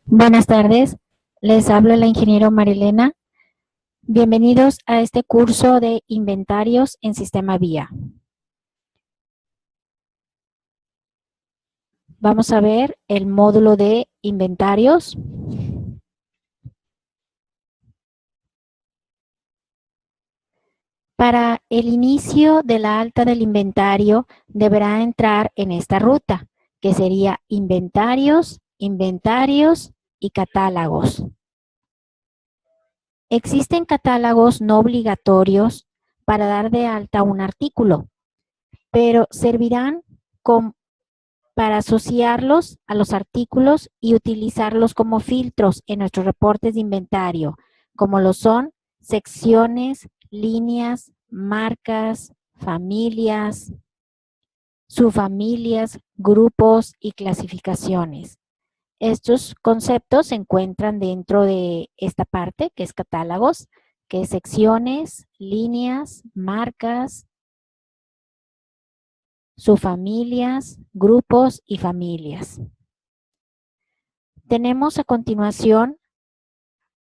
Buenas tardes, les habla la ingeniero Marilena. Bienvenidos a este curso de inventarios en sistema VIA. Vamos a ver el módulo de inventarios. Para el inicio de la alta del inventario deberá entrar en esta ruta, que sería inventarios, inventarios y catálogos. Existen catálogos no obligatorios para dar de alta un artículo, pero servirán para asociarlos a los artículos y utilizarlos como filtros en nuestros reportes de inventario, como lo son secciones, líneas, marcas, familias, subfamilias, grupos y clasificaciones. Estos conceptos se encuentran dentro de esta parte que es catálogos, que es secciones, líneas, marcas, subfamilias, grupos y familias. Tenemos a continuación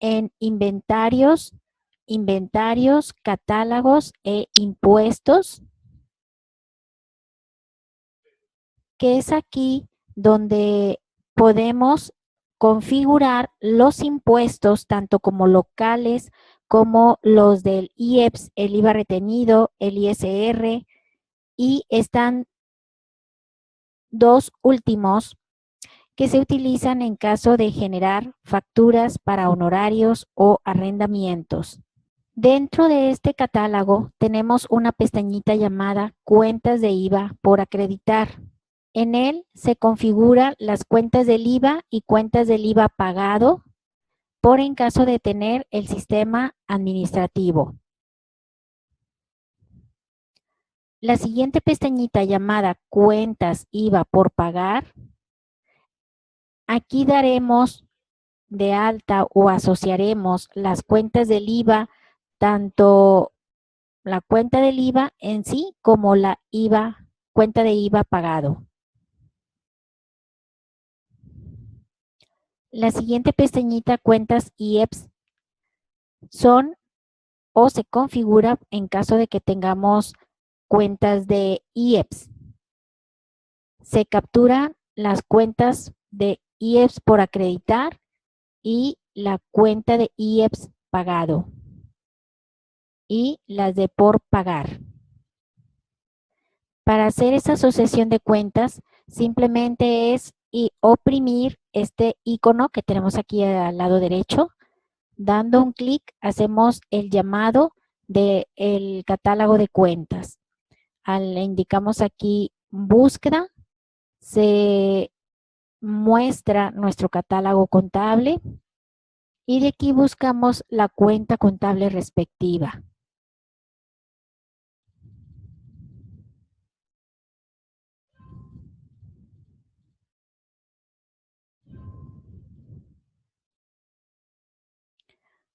en inventarios, catálogos e impuestos, que es aquí donde podemos configurar los impuestos, tanto como locales, como los del IEPS, el IVA retenido, el ISR, y están dos últimos que se utilizan en caso de generar facturas para honorarios o arrendamientos. Dentro de este catálogo tenemos una pestañita llamada Cuentas de IVA por acreditar. En él se configuran las cuentas del IVA y cuentas del IVA pagado por en caso de tener el sistema administrativo. La siguiente pestañita llamada Cuentas IVA por pagar, aquí daremos de alta o asociaremos las cuentas del IVA, tanto la cuenta del IVA en sí como la cuenta de IVA pagado. La siguiente pestañita, cuentas IEPS, son o se configura en caso de que tengamos cuentas de IEPS. Se capturan las cuentas de IEPS por acreditar y la cuenta de IEPS pagado y las de por pagar. Para hacer esa asociación de cuentas, simplemente es oprimir este icono que tenemos aquí al lado derecho. Dando un clic, hacemos el llamado del catálogo de cuentas. Le indicamos aquí búsqueda, se muestra nuestro catálogo contable y de aquí buscamos la cuenta contable respectiva.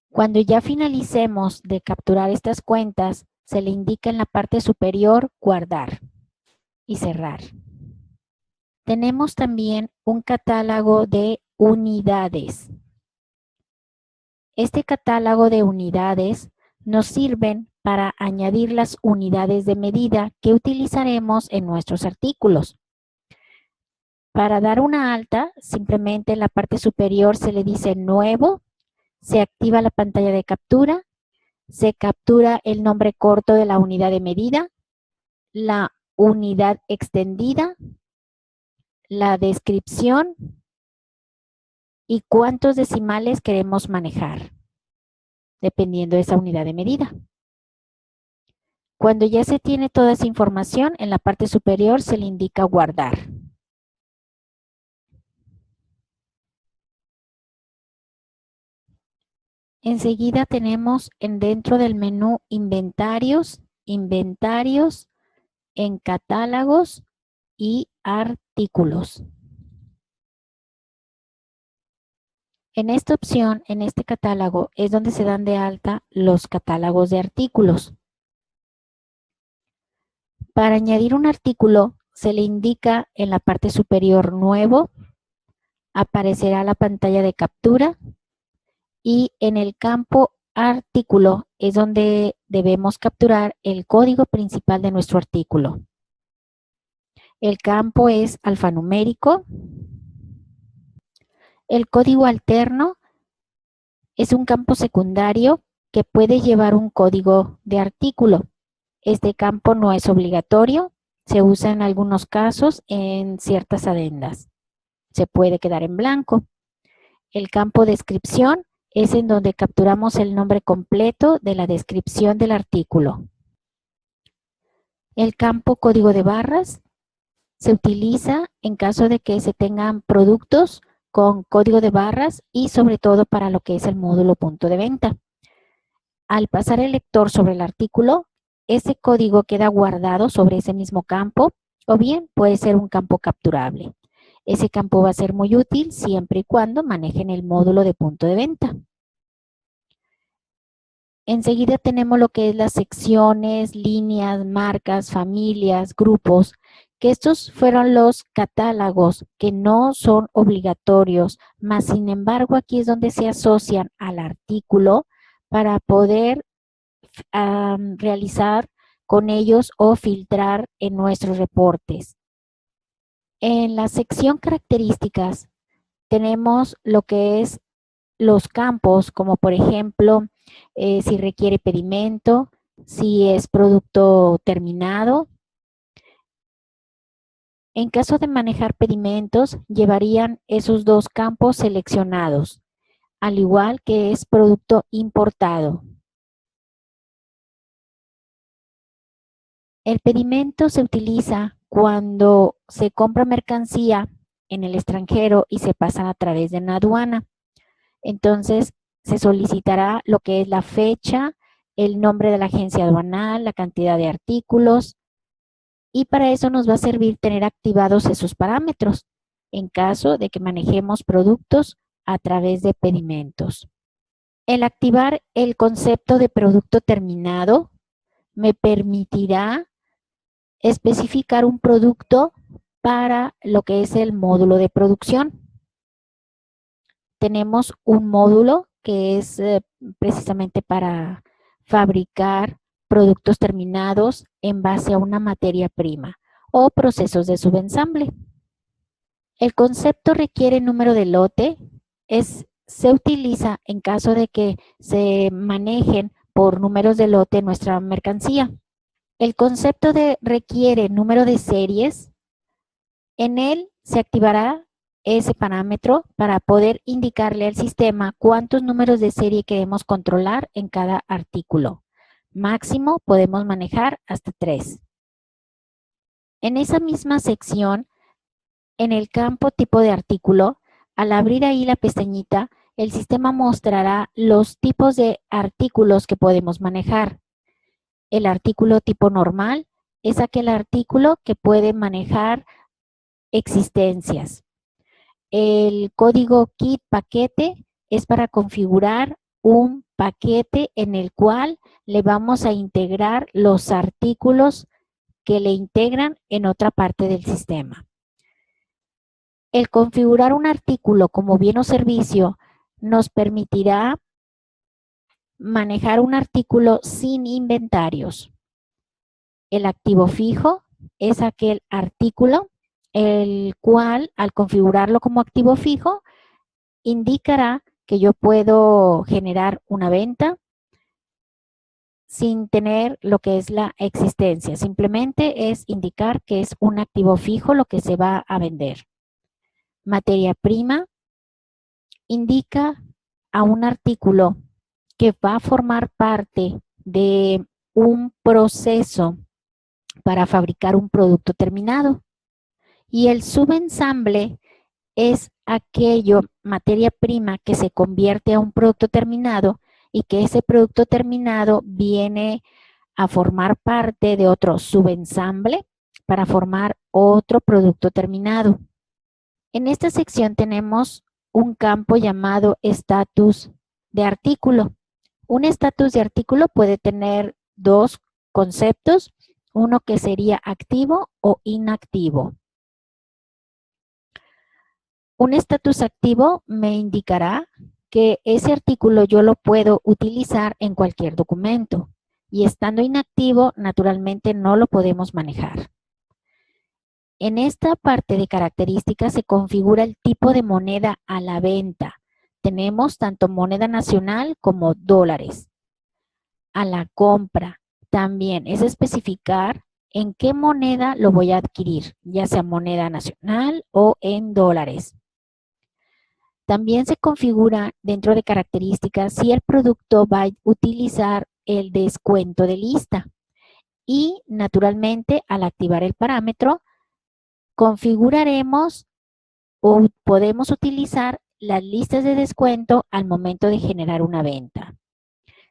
Cuando ya finalicemos de capturar estas cuentas, se le indica en la parte superior guardar y cerrar. Tenemos también un catálogo de unidades. Este catálogo de unidades nos sirven para añadir las unidades de medida que utilizaremos en nuestros artículos. Para dar una alta, simplemente en la parte superior se le dice nuevo, se activa la pantalla de captura, se captura el nombre corto de la unidad de medida, la unidad extendida, la descripción y cuántos decimales queremos manejar, dependiendo de esa unidad de medida. Cuando ya se tiene toda esa información, en la parte superior se le indica guardar. Enseguida tenemos dentro del menú inventarios, en catálogos, y artículos. En esta opción, en este catálogo, es donde se dan de alta los catálogos de artículos. Para añadir un artículo, se le indica en la parte superior nuevo, aparecerá la pantalla de captura y en el campo artículo es donde debemos capturar el código principal de nuestro artículo. El campo es alfanumérico. El código alterno es un campo secundario que puede llevar un código de artículo. Este campo no es obligatorio, se usa en algunos casos en ciertas adendas. Se puede quedar en blanco. El campo descripción es en donde capturamos el nombre completo de la descripción del artículo. El campo código de barras se utiliza en caso de que se tengan productos con código de barras y sobre todo para lo que es el módulo punto de venta. Al pasar el lector sobre el artículo, ese código queda guardado sobre ese mismo campo o bien puede ser un campo capturable. Ese campo va a ser muy útil siempre y cuando manejen el módulo de punto de venta. Enseguida tenemos lo que es las secciones, líneas, marcas, familias, grupos, que estos fueron los catálogos que no son obligatorios, mas sin embargo aquí es donde se asocian al artículo para poder realizar con ellos o filtrar en nuestros reportes. En la sección características tenemos lo que es los campos, como por ejemplo, si requiere pedimento, si es producto terminado. En caso de manejar pedimentos, llevarían esos dos campos seleccionados, al igual que es producto importado. El pedimento se utiliza cuando se compra mercancía en el extranjero y se pasa a través de una aduana. Entonces, se solicitará lo que es la fecha, el nombre de la agencia aduanal, la cantidad de artículos, y para eso nos va a servir tener activados esos parámetros en caso de que manejemos productos a través de pedimentos. El activar el concepto de producto terminado me permitirá especificar un producto para lo que es el módulo de producción. Tenemos un módulo que es precisamente para fabricar productos terminados en base a una materia prima o procesos de subensamble. El concepto requiere número de lote, se utiliza en caso de que se manejen por números de lote nuestra mercancía. El concepto de requiere número de series, en él se activará ese parámetro para poder indicarle al sistema cuántos números de serie queremos controlar en cada artículo. Máximo podemos manejar hasta 3. En esa misma sección, en el campo tipo de artículo, al abrir ahí la pestañita, el sistema mostrará los tipos de artículos que podemos manejar. El artículo tipo normal es aquel artículo que puede manejar existencias. El código kit paquete es para configurar un paquete en el cual le vamos a integrar los artículos que le integran en otra parte del sistema. El configurar un artículo como bien o servicio nos permitirá manejar un artículo sin inventarios. El activo fijo es aquel artículo el cual al configurarlo como activo fijo indicará que yo puedo generar una venta sin tener lo que es la existencia. Simplemente es indicar que es un activo fijo lo que se va a vender. Materia prima indica a un artículo que va a formar parte de un proceso para fabricar un producto terminado. Y el subensamble es aquello, materia prima, que se convierte a un producto terminado y que ese producto terminado viene a formar parte de otro subensamble para formar otro producto terminado. En esta sección tenemos un campo llamado estatus de artículo. Un estatus de artículo puede tener dos conceptos, uno que sería activo o inactivo. Un estatus activo me indicará que ese artículo yo lo puedo utilizar en cualquier documento y estando inactivo, naturalmente no lo podemos manejar. En esta parte de características se configura el tipo de moneda a la venta. Tenemos tanto moneda nacional como dólares. A la compra también es especificar en qué moneda lo voy a adquirir, ya sea moneda nacional o en dólares. También se configura dentro de características si el producto va a utilizar el descuento de lista. Y naturalmente al activar el parámetro configuraremos o podemos utilizar las listas de descuento al momento de generar una venta.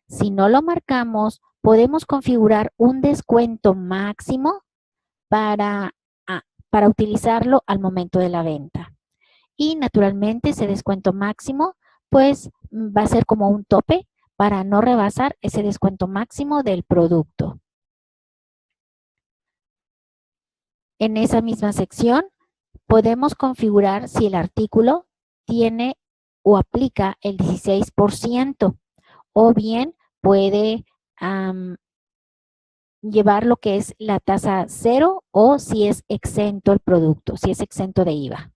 Si no lo marcamos, podemos configurar un descuento máximo para utilizarlo al momento de la venta. Y naturalmente ese descuento máximo pues va a ser como un tope para no rebasar ese descuento máximo del producto. En esa misma sección podemos configurar si el artículo tiene o aplica el 16% o bien puede llevar lo que es la tasa cero o si es exento el producto, si es exento de IVA.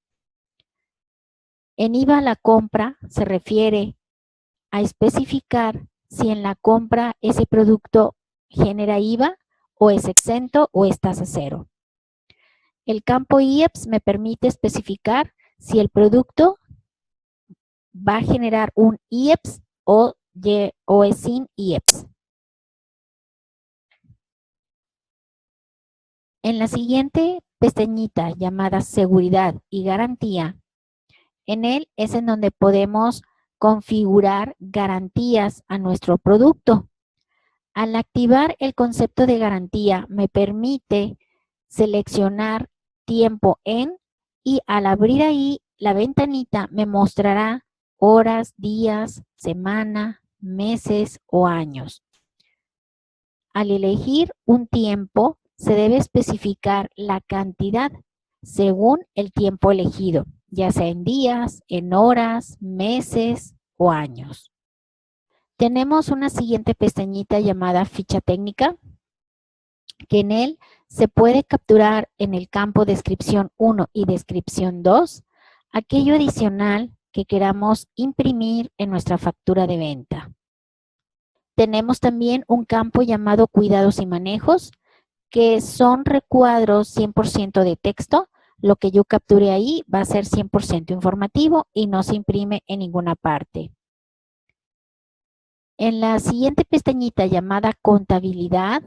En IVA la compra se refiere a especificar si en la compra ese producto genera IVA o es exento o es tasa cero. El campo IEPS me permite especificar si el producto va a generar un IEPS o es sin IEPS. En la siguiente pestañita llamada seguridad y garantía, en él es en donde podemos configurar garantías a nuestro producto. Al activar el concepto de garantía me permite seleccionar tiempo en y al abrir ahí la ventanita me mostrará horas, días, semana, meses o años. Al elegir un tiempo se debe especificar la cantidad según el tiempo elegido, ya sea en días, en horas, meses o años. Tenemos una siguiente pestañita llamada ficha técnica, que en él se puede capturar en el campo descripción 1 y descripción 2 aquello adicional que queramos imprimir en nuestra factura de venta. Tenemos también un campo llamado cuidados y manejos, que son recuadros 100% de texto. Lo que yo capture ahí va a ser 100% informativo y no se imprime en ninguna parte. En la siguiente pestañita llamada contabilidad,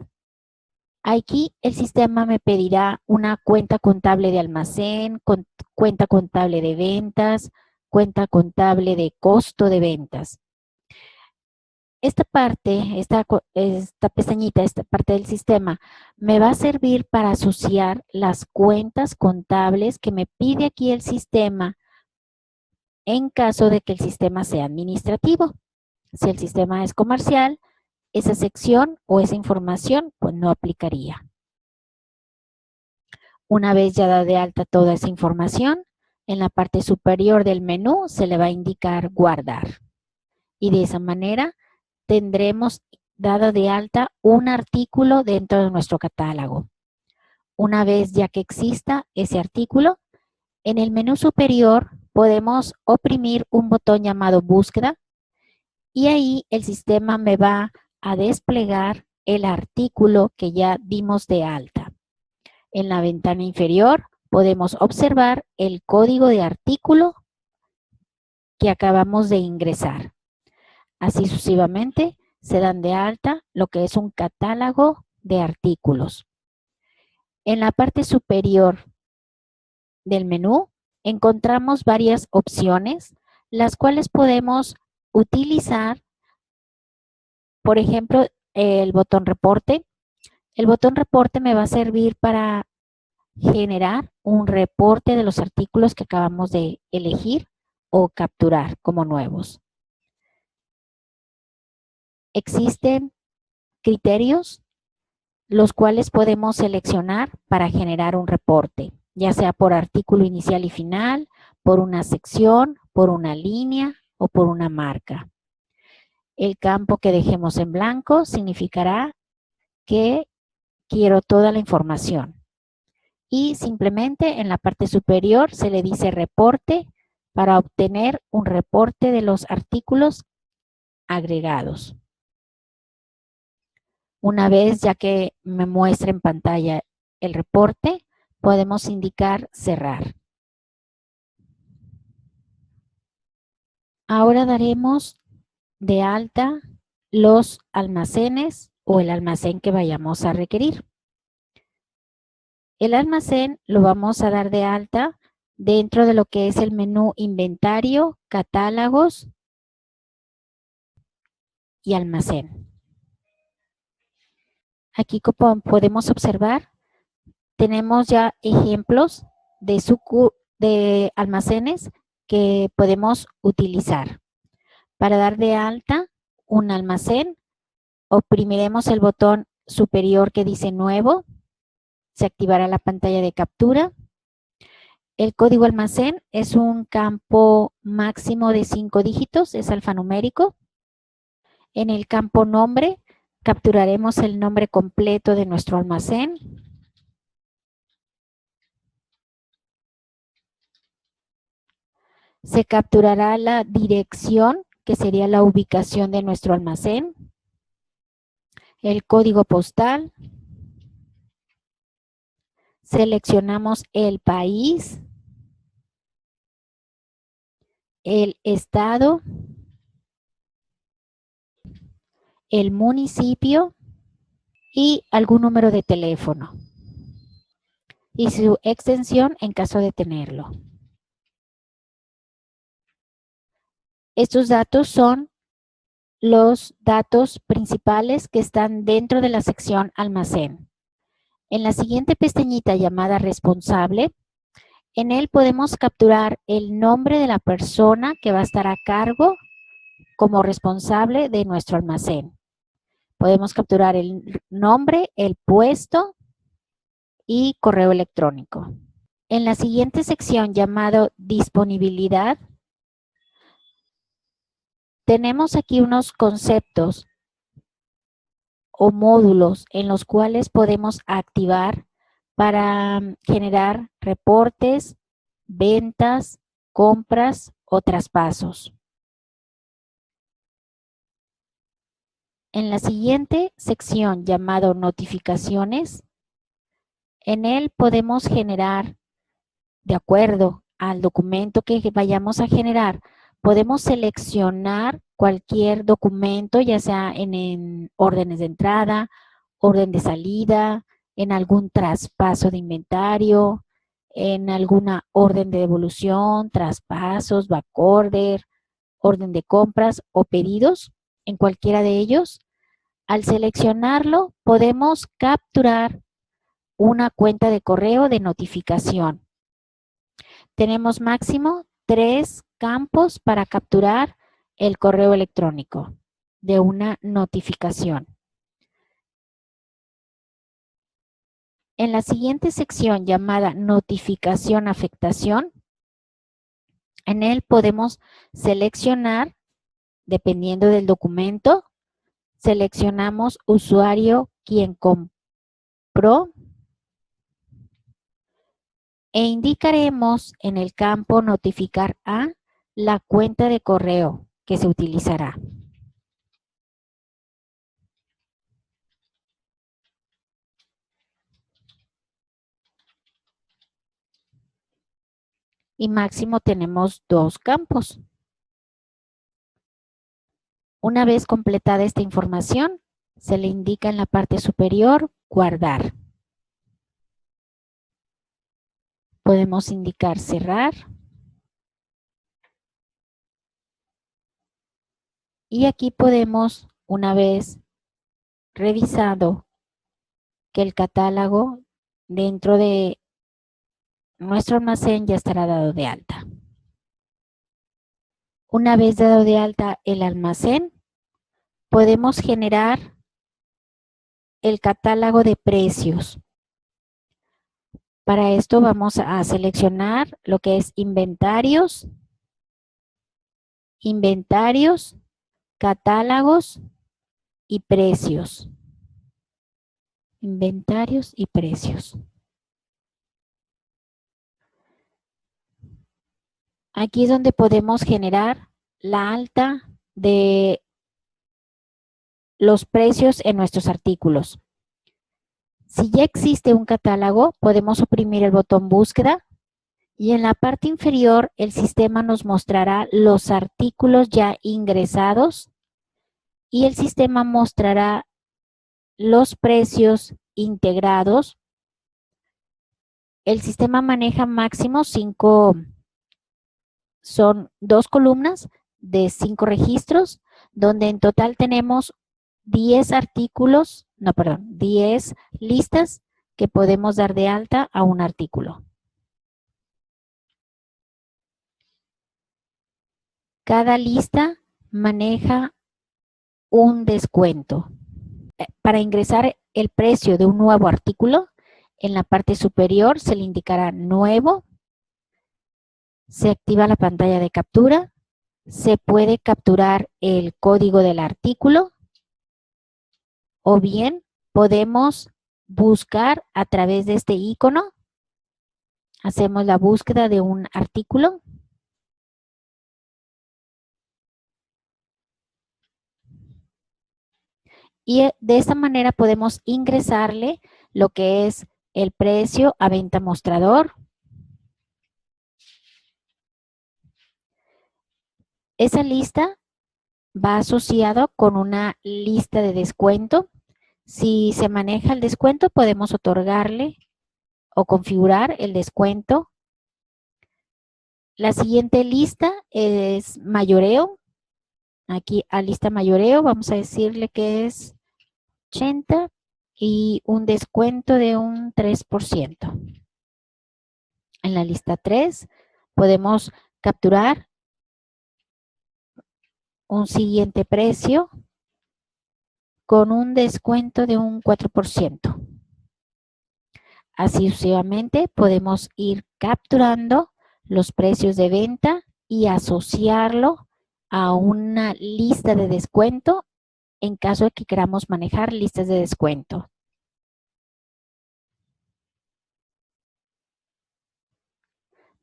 aquí el sistema me pedirá una cuenta contable de almacén, cuenta contable de ventas, cuenta contable de costo de ventas. Esta parte, esta pestañita, esta parte del sistema, me va a servir para asociar las cuentas contables que me pide aquí el sistema en caso de que el sistema sea administrativo. Si el sistema es comercial, esa sección o esa información pues no aplicaría. Una vez ya dada de alta toda esa información, en la parte superior del menú se le va a indicar guardar. Y de esa manera tendremos dado de alta un artículo dentro de nuestro catálogo. Una vez ya que exista ese artículo, en el menú superior podemos oprimir un botón llamado búsqueda y ahí el sistema me va a desplegar el artículo que ya dimos de alta. En la ventana inferior podemos observar el código de artículo que acabamos de ingresar. Así sucesivamente se dan de alta lo que es un catálogo de artículos. En la parte superior del menú encontramos varias opciones, las cuales podemos utilizar, por ejemplo, el botón reporte. El botón reporte me va a servir para generar un reporte de los artículos que acabamos de elegir o capturar como nuevos. Existen criterios los cuales podemos seleccionar para generar un reporte, ya sea por artículo inicial y final, por una sección, por una línea o por una marca. El campo que dejemos en blanco significará que quiero toda la información. Y simplemente en la parte superior se le dice reporte para obtener un reporte de los artículos agregados. Una vez ya que me muestre en pantalla el reporte, podemos indicar cerrar. Ahora daremos de alta los almacenes o el almacén que vayamos a requerir. El almacén lo vamos a dar de alta dentro de lo que es el menú inventario, catálogos y almacén. Aquí como podemos observar, tenemos ya ejemplos de almacenes que podemos utilizar. Para dar de alta un almacén, oprimiremos el botón superior que dice nuevo, se activará la pantalla de captura. El código almacén es un campo máximo de 5 dígitos, es alfanumérico. En el campo nombre, capturaremos el nombre completo de nuestro almacén. Se capturará la dirección, que sería la ubicación de nuestro almacén. El código postal. Seleccionamos el país, el estado, el municipio y algún número de teléfono y su extensión en caso de tenerlo. Estos datos son los datos principales que están dentro de la sección almacén. En la siguiente pestañita llamada responsable, en él podemos capturar el nombre de la persona que va a estar a cargo como responsable de nuestro almacén. Podemos capturar el nombre, el puesto y correo electrónico. En la siguiente sección llamado disponibilidad, tenemos aquí unos conceptos o módulos en los cuales podemos activar para generar reportes, ventas, compras o traspasos. En la siguiente sección llamado notificaciones, en él podemos generar, de acuerdo al documento que vayamos a generar, podemos seleccionar cualquier documento, ya sea en órdenes de entrada, orden de salida, en algún traspaso de inventario, en alguna orden de devolución, traspasos, backorder, orden de compras o pedidos, en cualquiera de ellos. Al seleccionarlo, podemos capturar una cuenta de correo de notificación. Tenemos máximo 3 campos para capturar el correo electrónico de una notificación. En la siguiente sección llamada notificación afectación, en él podemos seleccionar, dependiendo del documento, seleccionamos usuario quien compró e indicaremos en el campo notificar a la cuenta de correo que se utilizará. Y máximo tenemos 2 campos. Una vez completada esta información, se le indica en la parte superior guardar. Podemos indicar cerrar. Y aquí podemos, una vez revisado que el catálogo dentro de nuestro almacén ya estará dado de alta. Una vez dado de alta el almacén, podemos generar el catálogo de precios. Para esto vamos a seleccionar lo que es inventarios, catálogos y precios. Inventarios y precios. Aquí es donde podemos generar la alta de los precios en nuestros artículos. Si ya existe un catálogo, podemos oprimir el botón búsqueda y en la parte inferior el sistema nos mostrará los artículos ya ingresados y el sistema mostrará los precios integrados. El sistema maneja máximo 5, son 2 columnas de 5 registros, donde en total tenemos 10 artículos, 10 listas que podemos dar de alta a un artículo. Cada lista maneja un descuento. Para ingresar el precio de un nuevo artículo, en la parte superior se le indicará nuevo, se activa la pantalla de captura, se puede capturar el código del artículo o bien podemos buscar a través de este icono. Hacemos la búsqueda de un artículo. Y de esta manera podemos ingresarle lo que es el precio a venta mostrador. Esa lista va asociado con una lista de descuento. Si se maneja el descuento, podemos otorgarle o configurar el descuento. La siguiente lista es mayoreo. Aquí a lista mayoreo vamos a decirle que es 80 y un descuento de un 3%. En la lista 3 podemos capturar un siguiente precio con un descuento de un 4%. Así sucesivamente podemos ir capturando los precios de venta y asociarlo a una lista de descuento en caso de que queramos manejar listas de descuento.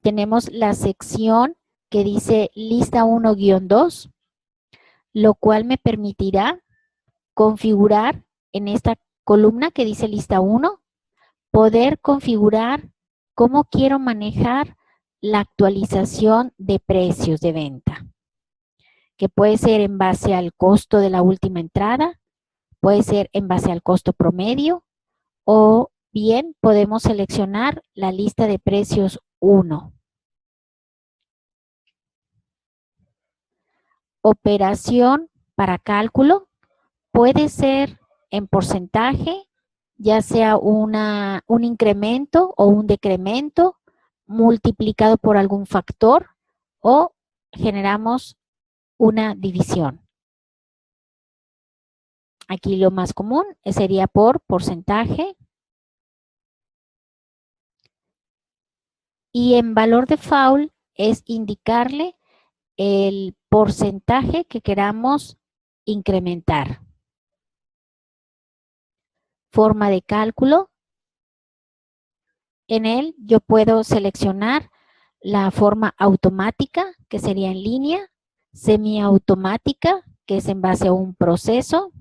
Tenemos la sección que dice lista 1-2, lo cual me permitirá configurar en esta columna que dice lista 1, poder configurar cómo quiero manejar la actualización de precios de venta, que puede ser en base al costo de la última entrada, puede ser en base al costo promedio, o bien podemos seleccionar la lista de precios 1. Operación para cálculo puede ser en porcentaje, ya sea un incremento o un decremento multiplicado por algún factor o generamos una división. Aquí lo más común sería por porcentaje. Y en valor de default es indicarle el porcentaje que queramos incrementar. Forma de cálculo. En él yo puedo seleccionar la forma automática, que sería en línea, semiautomática, que es en base a un proceso,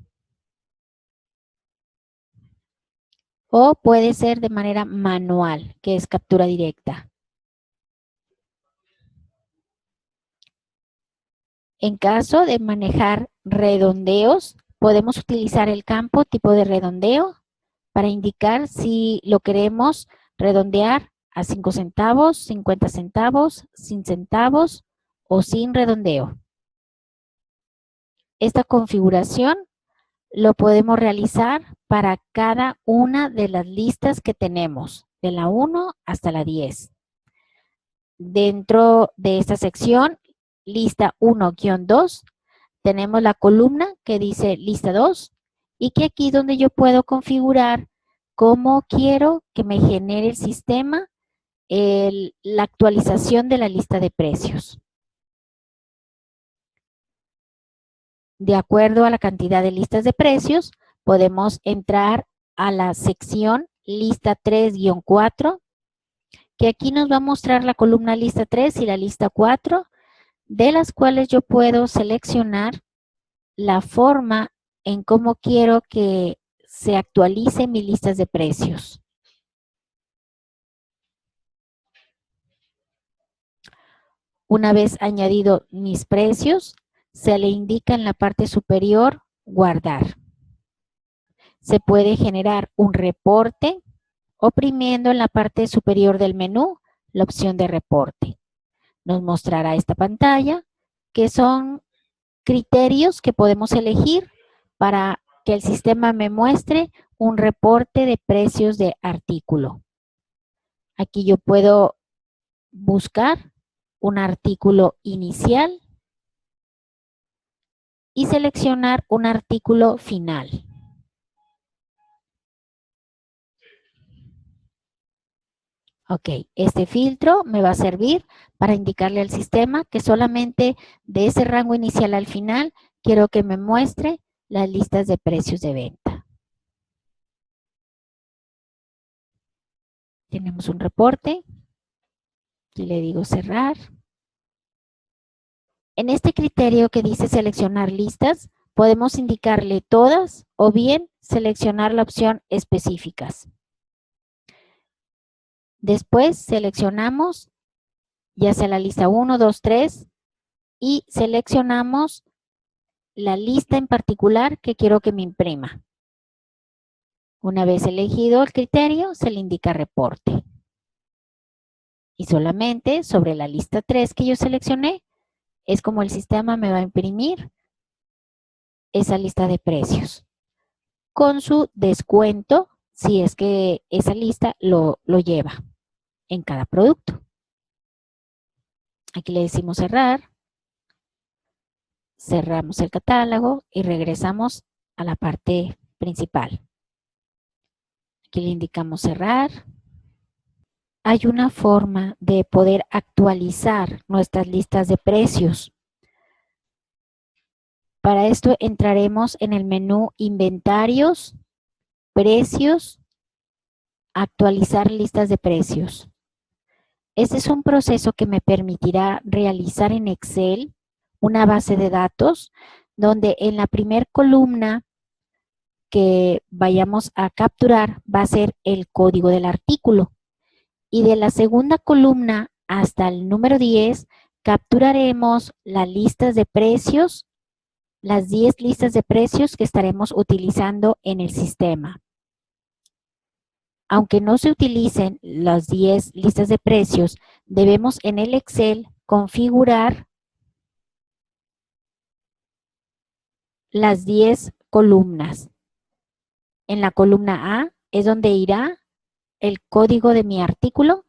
o puede ser de manera manual, que es captura directa. En caso de manejar redondeos, podemos utilizar el campo tipo de redondeo para indicar si lo queremos redondear a 5 centavos, 50 centavos, 100 centavos o sin redondeo. Esta configuración lo podemos realizar para cada una de las listas que tenemos, de la 1 hasta la 10. dentro de esta sección, lista 1-2, tenemos la columna que dice lista 2 y que aquí es donde yo puedo configurar cómo quiero que me genere el sistema la actualización de la lista de precios. De acuerdo a la cantidad de listas de precios, podemos entrar a la sección lista 3-4, que aquí nos va a mostrar la columna lista 3 y la lista 4, de las cuales yo puedo seleccionar la forma en cómo quiero que se actualicen mis listas de precios. Una vez añadido mis precios, se le indica en la parte superior guardar. Se puede generar un reporte oprimiendo en la parte superior del menú la opción de reporte. Nos mostrará esta pantalla que son criterios que podemos elegir para que el sistema me muestre un reporte de precios de artículo. Aquí yo puedo buscar un artículo inicial y seleccionar un artículo final. Ok, este filtro me va a servir para indicarle al sistema que solamente de ese rango inicial al final quiero que me muestre las listas de precios de venta. Tenemos un reporte. Aquí le digo cerrar. En este criterio que dice seleccionar listas, podemos indicarle todas o bien seleccionar la opción específicas. Después seleccionamos ya sea la lista 1, 2, 3 y seleccionamos la lista en particular que quiero que me imprima. Una vez elegido el criterio, se le indica reporte. Y solamente sobre la lista 3 que yo seleccioné, es como el sistema me va a imprimir esa lista de precios. Con su descuento, si es que esa lista lo lleva en cada producto. Aquí le decimos cerrar. Cerramos el catálogo y regresamos a la parte principal. Aquí le indicamos cerrar. Hay una forma de poder actualizar nuestras listas de precios. Para esto entraremos en el menú Inventarios, Precios, Actualizar listas de precios. Este es un proceso que me permitirá realizar en Excel una base de datos donde en la primera columna que vayamos a capturar va a ser el código del artículo. Y de la segunda columna hasta el número 10 capturaremos las listas de precios, las 10 listas de precios que estaremos utilizando en el sistema. Aunque no se utilicen las 10 listas de precios, debemos en el Excel configurar las 10 columnas. En la columna A es donde irá el código de mi artículo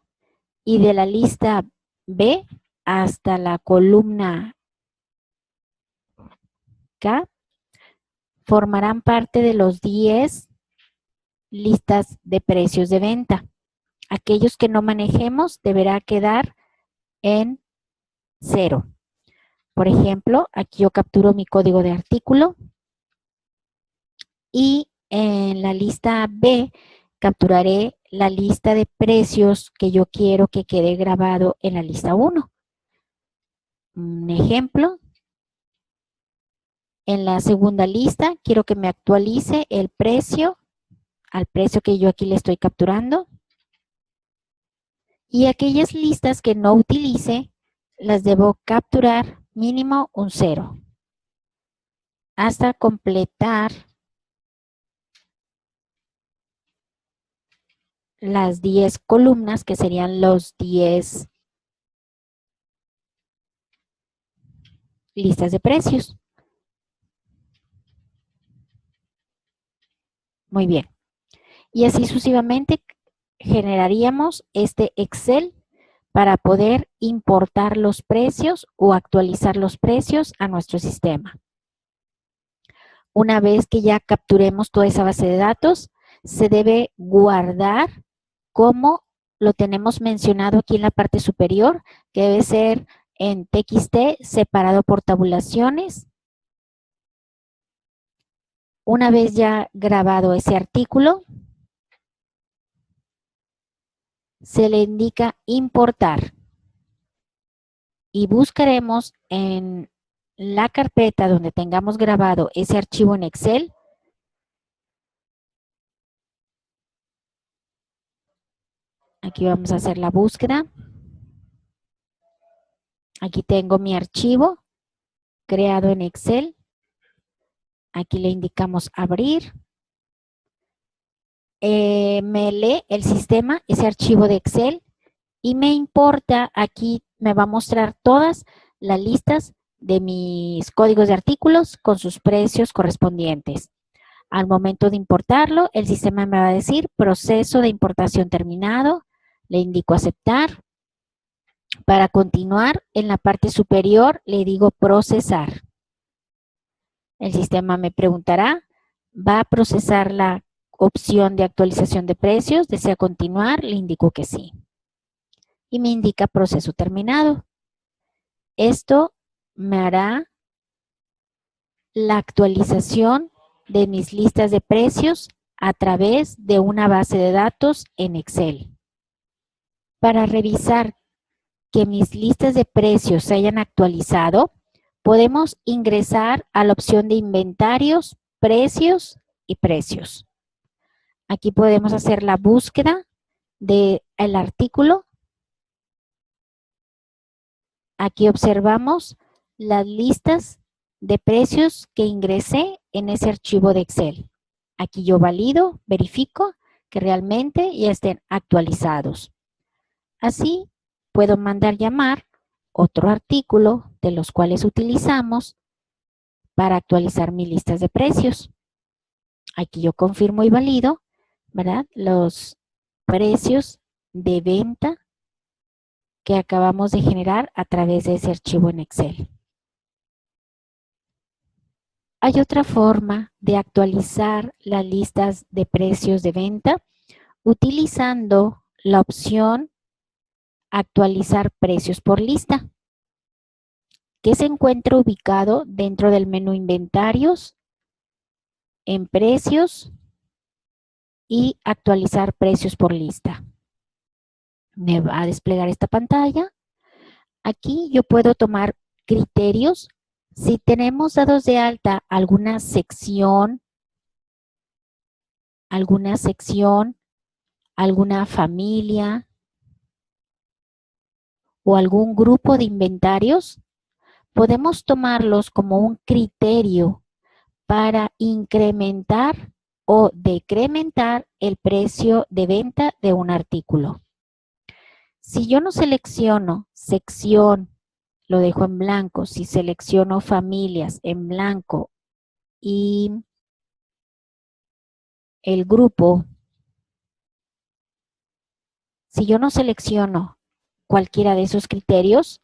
y de la lista B hasta la columna K formarán parte de los 10 listas de precios de venta. Aquellos que no manejemos deberá quedar en 0. Por ejemplo, aquí yo capturo mi código de artículo y en la lista B capturaré la lista de precios que yo quiero que quede grabado en la lista 1. Un ejemplo, en la segunda lista quiero que me actualice el precio al precio que yo aquí le estoy capturando. Y aquellas listas que no utilice, las debo capturar mínimo un 0 hasta completar las 10 columnas que serían los 10 listas de precios. Muy bien. Y así sucesivamente generaríamos este Excel para poder importar los precios o actualizar los precios a nuestro sistema. Una vez que ya capturemos toda esa base de datos, se debe guardar como lo tenemos mencionado aquí en la parte superior, que debe ser en TXT separado por tabulaciones. Una vez ya grabado ese artículo, se le indica importar y buscaremos en la carpeta donde tengamos grabado ese archivo en Excel. Aquí vamos a hacer la búsqueda. Aquí tengo mi archivo creado en Excel. Aquí le indicamos abrir. Me lee el sistema ese archivo de Excel y me importa, aquí me va a mostrar todas las listas de mis códigos de artículos con sus precios correspondientes. Al momento de importarlo, el sistema me va a decir proceso de importación terminado. Le indico aceptar. Para continuar, en la parte superior le digo procesar. El sistema me preguntará, ¿va a procesar la opción de actualización de precios? ¿Desea continuar? Le indico que sí. Y me indica proceso terminado. Esto me hará la actualización de mis listas de precios a través de una base de datos en Excel. Para revisar que mis listas de precios se hayan actualizado, podemos ingresar a la opción de inventarios, precios y precios. Aquí podemos hacer la búsqueda del artículo. Aquí observamos las listas de precios que ingresé en ese archivo de Excel. Aquí yo valido, verifico que realmente ya estén actualizados. Así puedo mandar llamar otro artículo de los cuales utilizamos para actualizar mis listas de precios. Aquí yo confirmo y valido, ¿verdad? Los precios de venta que acabamos de generar a través de ese archivo en Excel. Hay otra forma de actualizar las listas de precios de venta utilizando la opción actualizar precios por lista, que se encuentra ubicado dentro del menú inventarios, en precios y actualizar precios por lista. Me va a desplegar esta pantalla. Aquí yo puedo tomar criterios. Si tenemos dados de alta alguna sección, alguna familia o algún grupo de inventarios, podemos tomarlos como un criterio para incrementar o decrementar el precio de venta de un artículo. Si yo no selecciono sección, lo dejo en blanco. Si selecciono familias en blanco y el grupo, si yo no selecciono cualquiera de esos criterios,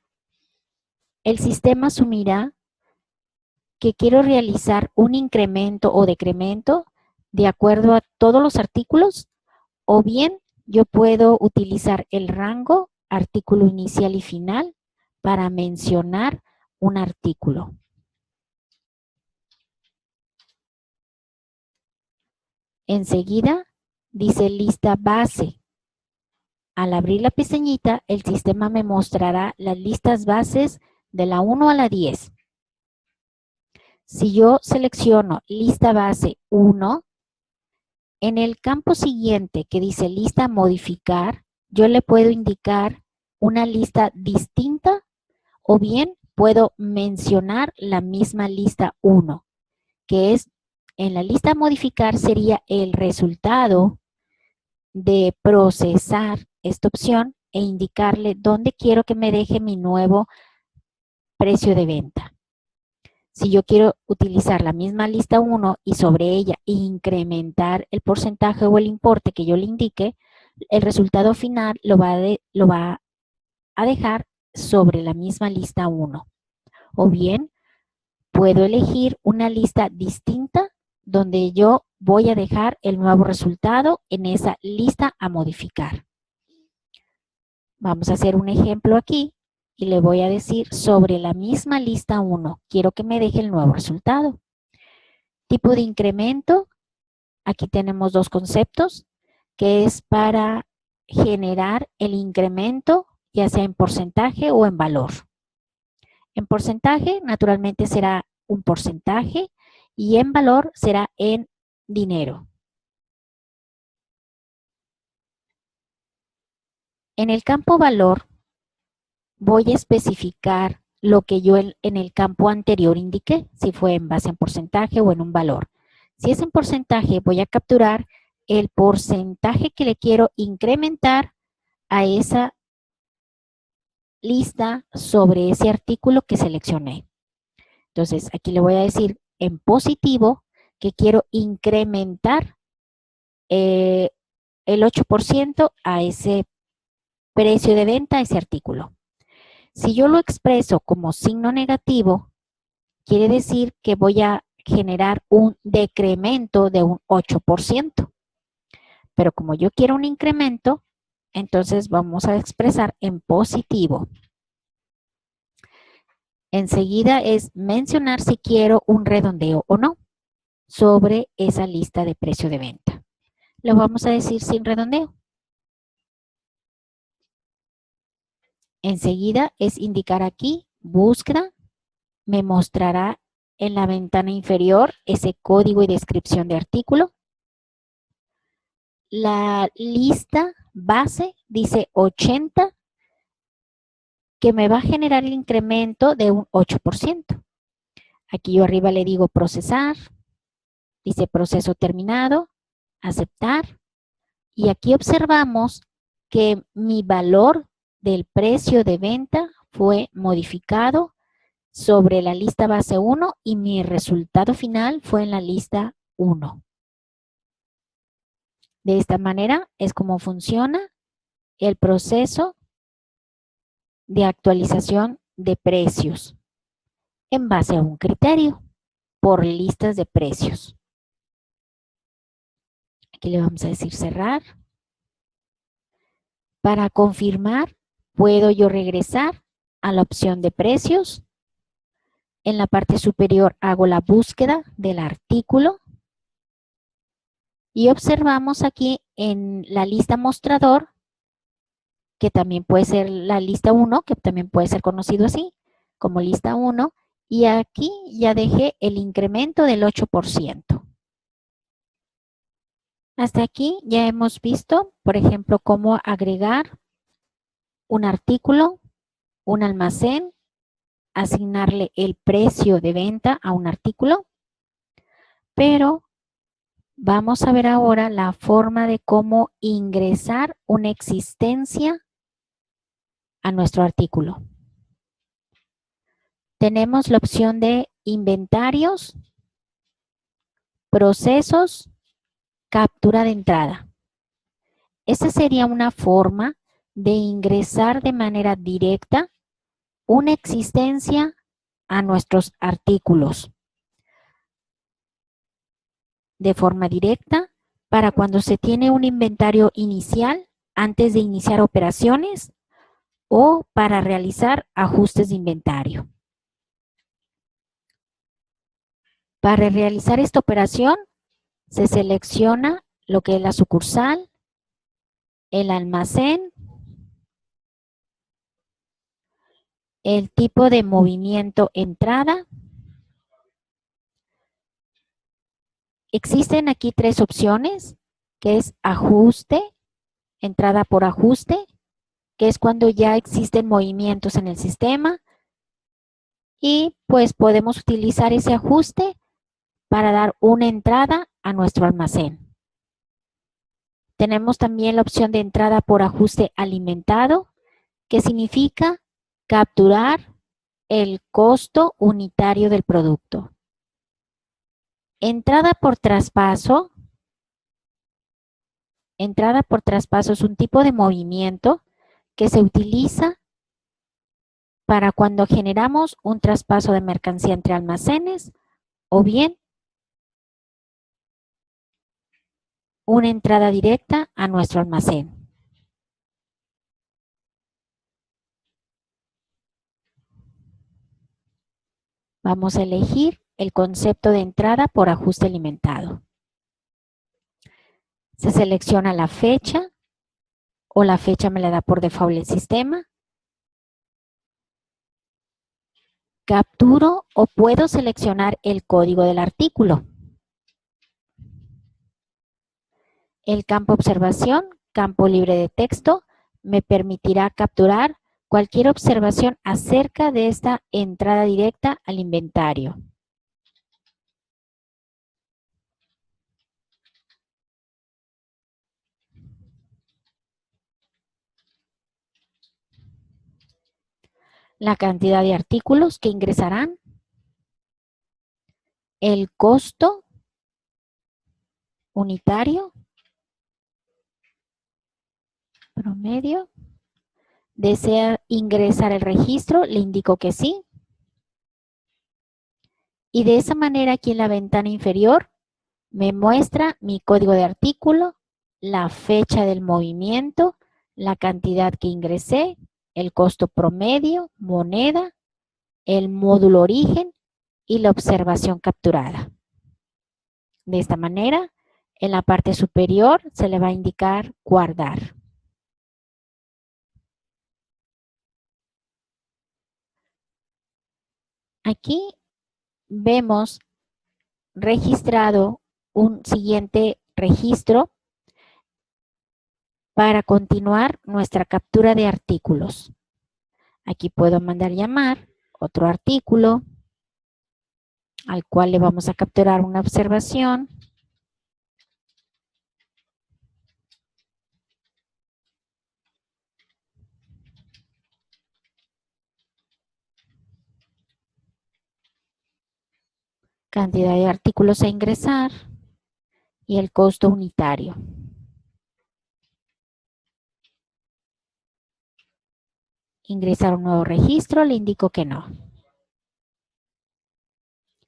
el sistema asumirá que quiero realizar un incremento o decremento de acuerdo a todos los artículos, o bien yo puedo utilizar el rango, artículo inicial y final, para mencionar un artículo. Enseguida dice lista base. Al abrir la pestañita, el sistema me mostrará las listas bases de la 1 a la 10. Si yo selecciono lista base 1, en el campo siguiente que dice lista modificar, yo le puedo indicar una lista distinta o bien puedo mencionar la misma lista 1, que es en la lista modificar sería el resultado de procesar esta opción e indicarle dónde quiero que me deje mi nuevo precio de venta. Si yo quiero utilizar la misma lista 1 y sobre ella incrementar el porcentaje o el importe que yo le indique, el resultado final lo va a dejar sobre la misma lista 1. O bien, puedo elegir una lista distinta donde yo voy a dejar el nuevo resultado en esa lista a modificar. Vamos a hacer un ejemplo aquí y le voy a decir sobre la misma lista 1, quiero que me deje el nuevo resultado. Tipo de incremento, aquí tenemos dos conceptos, que es para generar el incremento, ya sea en porcentaje o en valor. En porcentaje, naturalmente será un porcentaje y en valor será en dinero. En el campo valor, voy a especificar lo que yo en el campo anterior indiqué, si fue en base en porcentaje o en un valor. Si es en porcentaje, voy a capturar el porcentaje que le quiero incrementar a esa lista sobre ese artículo que seleccioné. Entonces, aquí le voy a decir en positivo que quiero incrementar el 8% a ese precio de venta, a ese artículo. Si yo lo expreso como signo negativo, quiere decir que voy a generar un decremento de un 8%. Pero como yo quiero un incremento, entonces vamos a expresar en positivo. Enseguida es mencionar si quiero un redondeo o no sobre esa lista de precio de venta. Lo vamos a decir sin redondeo. Enseguida es indicar aquí, búsqueda, me mostrará en la ventana inferior ese código y descripción de artículo. La lista base dice 80, que me va a generar el incremento de un 8%. Aquí yo arriba le digo procesar, dice proceso terminado, aceptar, y aquí observamos que mi valor del precio de venta fue modificado sobre la lista base 1 y mi resultado final fue en la lista 1. De esta manera es como funciona el proceso de actualización de precios en base a un criterio por listas de precios. Aquí le vamos a decir cerrar. Para confirmar, puedo yo regresar a la opción de precios. En la parte superior hago la búsqueda del artículo y observamos aquí en la lista mostrador, que también puede ser la lista 1, que también puede ser conocido así, como lista 1, y aquí ya dejé el incremento del 8%. Hasta aquí ya hemos visto, por ejemplo, cómo agregar un artículo, un almacén, asignarle el precio de venta a un artículo, pero vamos a ver ahora la forma de cómo ingresar una existencia a nuestro artículo. Tenemos la opción de inventarios, procesos, captura de entrada. Esa sería una forma de ingresar de manera directa una existencia a nuestros artículos. De forma directa, para cuando se tiene un inventario inicial antes de iniciar operaciones o para realizar ajustes de inventario. Para realizar esta operación, se selecciona lo que es la sucursal, el almacén, el tipo de movimiento entrada. Existen aquí tres opciones, que es ajuste, entrada por ajuste, que es cuando ya existen movimientos en el sistema, y pues podemos utilizar ese ajuste para dar una entrada a nuestro almacén. Tenemos también la opción de entrada por ajuste alimentado, que significa capturar el costo unitario del producto. Entrada por traspaso. Entrada por traspaso es un tipo de movimiento que se utiliza para cuando generamos un traspaso de mercancía entre almacenes o bien una entrada directa a nuestro almacén. Vamos a elegir el concepto de entrada por ajuste alimentado. Se selecciona la fecha o la fecha me la da por default el sistema. Capturo o puedo seleccionar el código del artículo. El campo observación, campo libre de texto, me permitirá capturar cualquier observación acerca de esta entrada directa al inventario. La cantidad de artículos que ingresarán, el costo unitario, promedio. ¿Desea ingresar el registro? Le indico que sí. Y de esa manera aquí en la ventana inferior me muestra mi código de artículo, la fecha del movimiento, la cantidad que ingresé, el costo promedio, moneda, el módulo origen y la observación capturada. De esta manera, en la parte superior se le va a indicar guardar. Aquí vemos registrado un siguiente registro para continuar nuestra captura de artículos. Aquí puedo mandar llamar otro artículo al cual le vamos a capturar una observación. Cantidad de artículos a ingresar y el costo unitario. Ingresar un nuevo registro, le indico que no.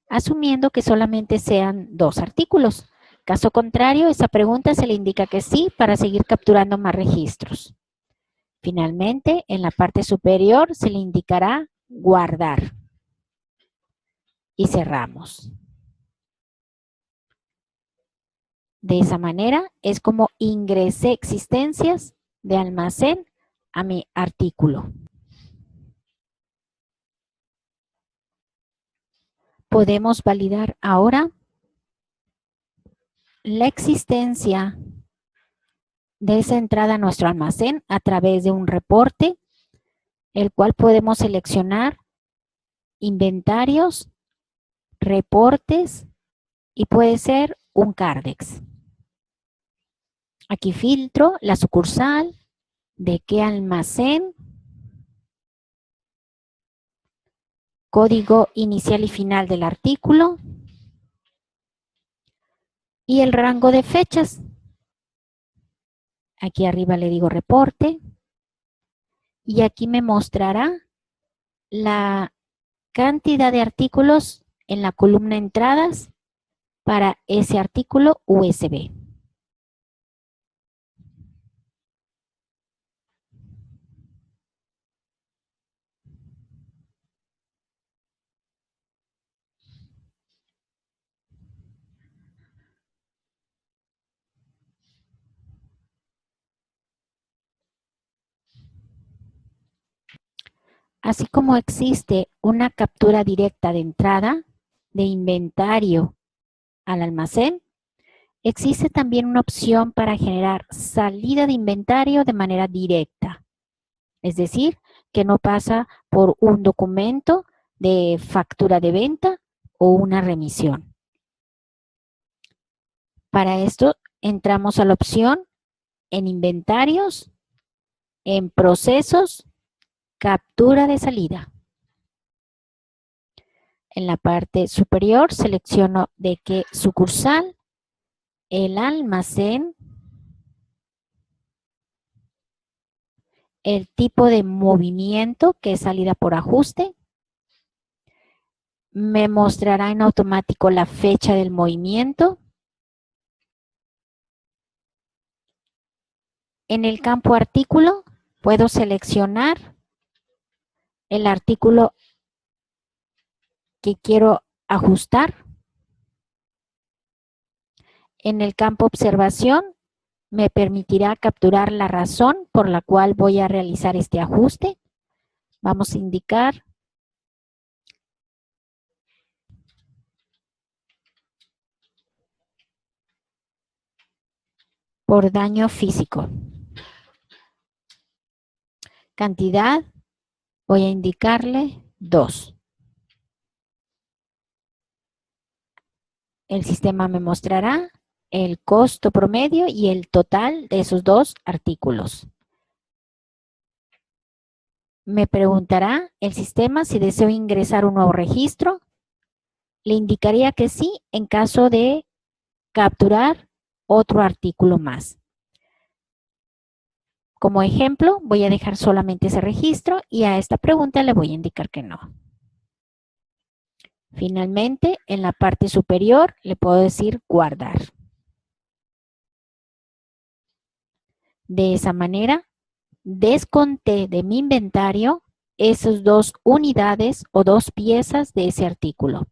Asumiendo que solamente sean 2 artículos. Caso contrario, esa pregunta se le indica que sí para seguir capturando más registros. Finalmente, en la parte superior se le indicará guardar. Y cerramos. De esa manera es como ingresé existencias de almacén a mi artículo. Podemos validar ahora la existencia de esa entrada a nuestro almacén a través de un reporte, el cual podemos seleccionar inventarios, reportes y puede ser un Cardex. Aquí filtro la sucursal, de qué almacén, código inicial y final del artículo y el rango de fechas. Aquí arriba le digo reporte y aquí me mostrará la cantidad de artículos en la columna entradas para ese artículo USB. Así como existe una captura directa de entrada de inventario al almacén, existe también una opción para generar salida de inventario de manera directa. Es decir, que no pasa por un documento de factura de venta o una remisión. Para esto entramos a la opción en inventarios, en procesos, captura de salida. En la parte superior selecciono de qué sucursal, el almacén, el tipo de movimiento, que es salida por ajuste. Me mostrará en automático la fecha del movimiento. En el campo artículo puedo seleccionar el artículo que quiero ajustar. En el campo observación me permitirá capturar la razón por la cual voy a realizar este ajuste. Vamos a indicar por daño físico. Cantidad, voy a indicarle 2. El sistema me mostrará el costo promedio y el total de esos dos artículos. Me preguntará el sistema si deseo ingresar un nuevo registro. Le indicaría que sí en caso de capturar otro artículo más. Como ejemplo, voy a dejar solamente ese registro y a esta pregunta le voy a indicar que no. Finalmente, en la parte superior le puedo decir guardar. De esa manera, desconté de mi inventario esas 2 unidades o 2 piezas de ese artículo.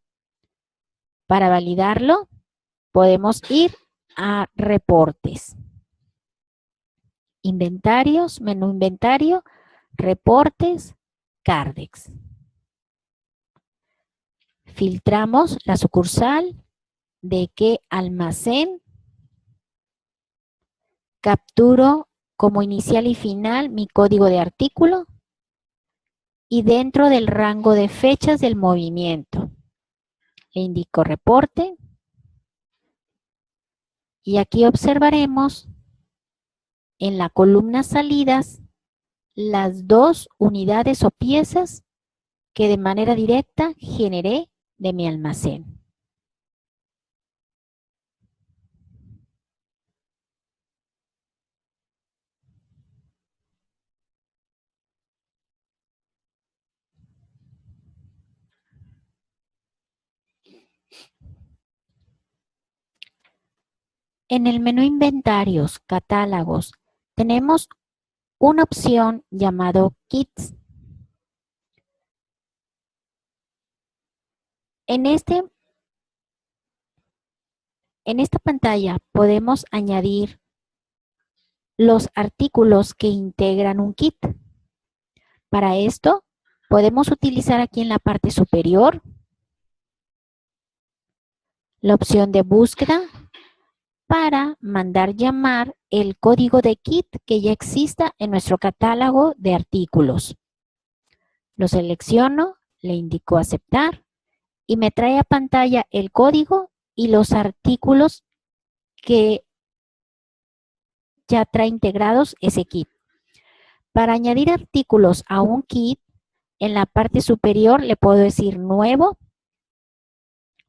Para validarlo, podemos ir a reportes. Inventarios, menú inventario, reportes, Cardex. Filtramos la sucursal de qué almacén. Capturo como inicial y final mi código de artículo y dentro del rango de fechas del movimiento. Le indico reporte y aquí observaremos en la columna salidas las 2 unidades o piezas que de manera directa generé de mi almacén. En el menú inventarios, catálogos, tenemos una opción llamado Kits. En esta pantalla podemos añadir los artículos que integran un kit. Para esto, podemos utilizar aquí en la parte superior la opción de búsqueda para mandar llamar el código de kit que ya exista en nuestro catálogo de artículos. Lo selecciono, le indico aceptar y me trae a pantalla el código y los artículos que ya trae integrados ese kit. Para añadir artículos a un kit, en la parte superior le puedo decir nuevo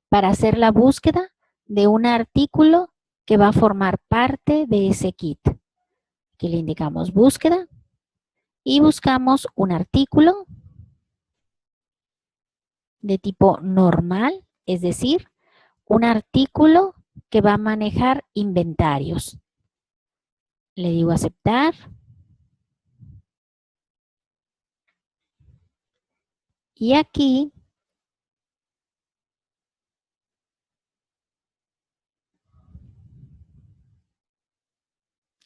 para hacer la búsqueda de un artículo que va a formar parte de ese kit. Aquí le indicamos búsqueda y buscamos un artículo de tipo normal, es decir, un artículo que va a manejar inventarios. Le digo aceptar. Y aquí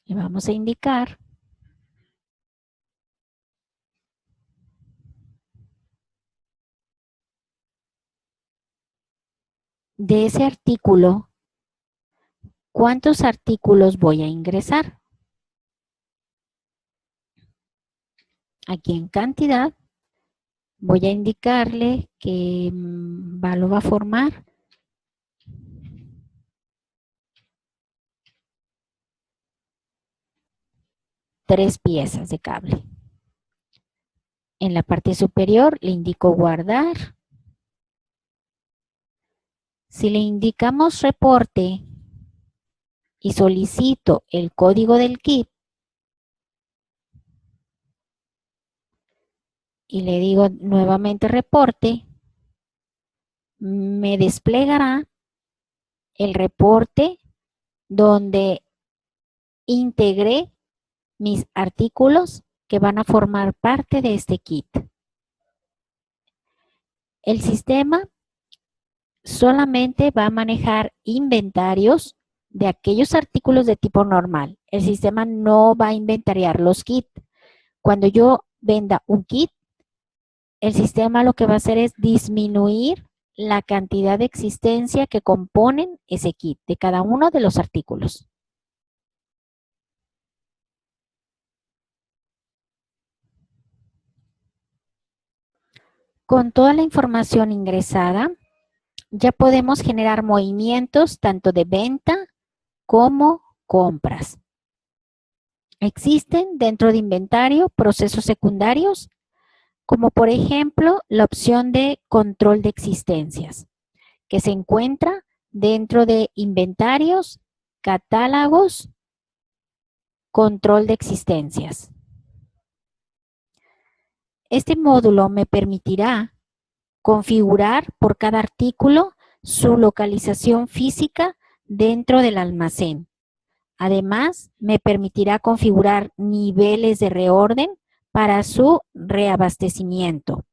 le vamos a indicar de ese artículo, ¿cuántos artículos voy a ingresar? Aquí en cantidad voy a indicarle que lo va a formar 3 piezas de cable. En la parte superior le indico guardar. Si le indicamos reporte y solicito el código del kit, y le digo nuevamente reporte, me desplegará el reporte donde integré mis artículos que van a formar parte de este kit. El sistema solamente va a manejar inventarios de aquellos artículos de tipo normal. El sistema no va a inventariar los kits. Cuando yo venda un kit, el sistema lo que va a hacer es disminuir la cantidad de existencia que componen ese kit de cada uno de los artículos. Con toda la información ingresada, ya podemos generar movimientos tanto de venta como compras. Existen dentro de inventario procesos secundarios, como por ejemplo la opción de control de existencias, que se encuentra dentro de inventarios, catálogos, control de existencias. Este módulo me permitirá configurar por cada artículo su localización física dentro del almacén. Además, me permitirá configurar niveles de reorden para su reabastecimiento.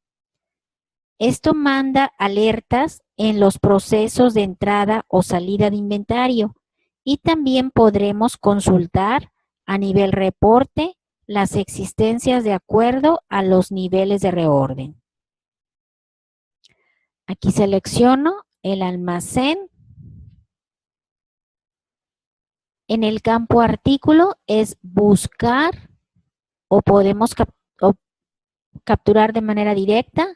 Esto manda alertas en los procesos de entrada o salida de inventario y también podremos consultar a nivel reporte las existencias de acuerdo a los niveles de reorden. Aquí selecciono el almacén. En el campo artículo es buscar o podemos capturar de manera directa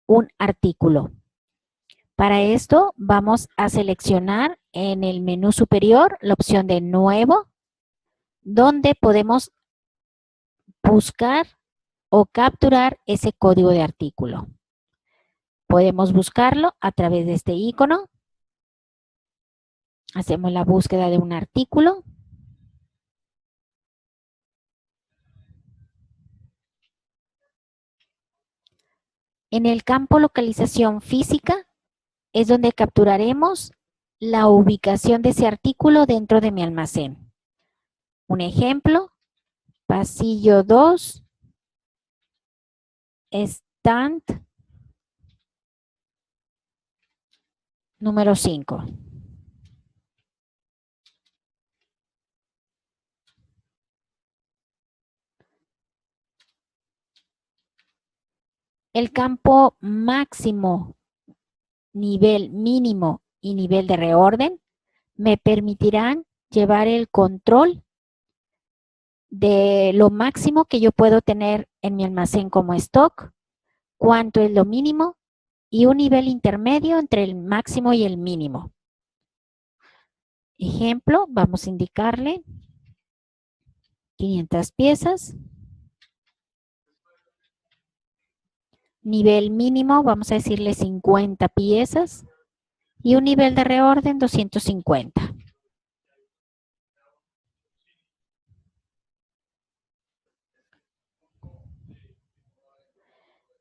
un artículo. Para esto vamos a seleccionar en el menú superior la opción de nuevo, donde podemos buscar o capturar ese código de artículo. Podemos buscarlo a través de este icono. Hacemos la búsqueda de un artículo. En el campo localización física es donde capturaremos la ubicación de ese artículo dentro de mi almacén. Un ejemplo, pasillo 2, stand número 5. El campo máximo, nivel mínimo y nivel de reorden me permitirán llevar el control de lo máximo que yo puedo tener en mi almacén como stock, cuánto es lo mínimo y un nivel intermedio entre el máximo y el mínimo. Ejemplo, vamos a indicarle 500 piezas. Nivel mínimo, vamos a decirle 50 piezas. Y un nivel de reorden 250.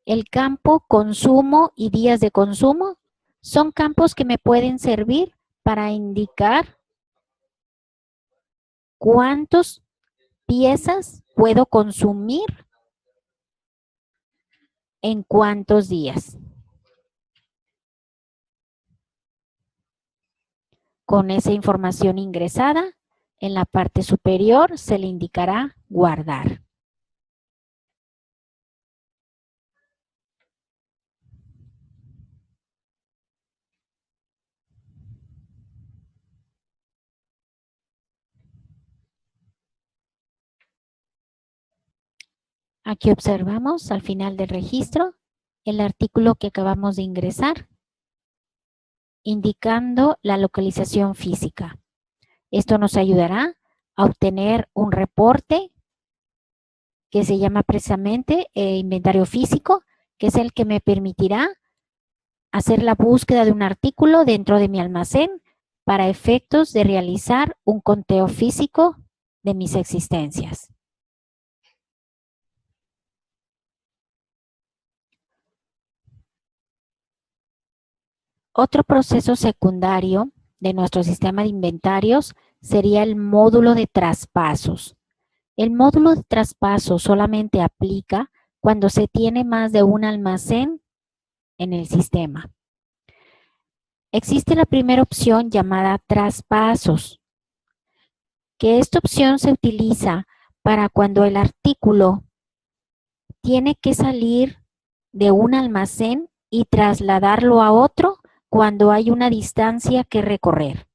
El campo consumo y días de consumo son campos que me pueden servir para indicar cuántas piezas puedo consumir en cuántos días. Con esa información ingresada, en la parte superior se le indicará guardar. Aquí observamos al final del registro el artículo que acabamos de ingresar, indicando la localización física. Esto nos ayudará a obtener un reporte que se llama precisamente inventario físico, que es el que me permitirá hacer la búsqueda de un artículo dentro de mi almacén para efectos de realizar un conteo físico de mis existencias. Otro proceso secundario de nuestro sistema de inventarios sería el módulo de traspasos. El módulo de traspaso solamente aplica cuando se tiene más de un almacén en el sistema. Existe la primera opción llamada traspasos, que esta opción se utiliza para cuando el artículo tiene que salir de un almacén y trasladarlo a otro cuando hay una distancia que recorrer.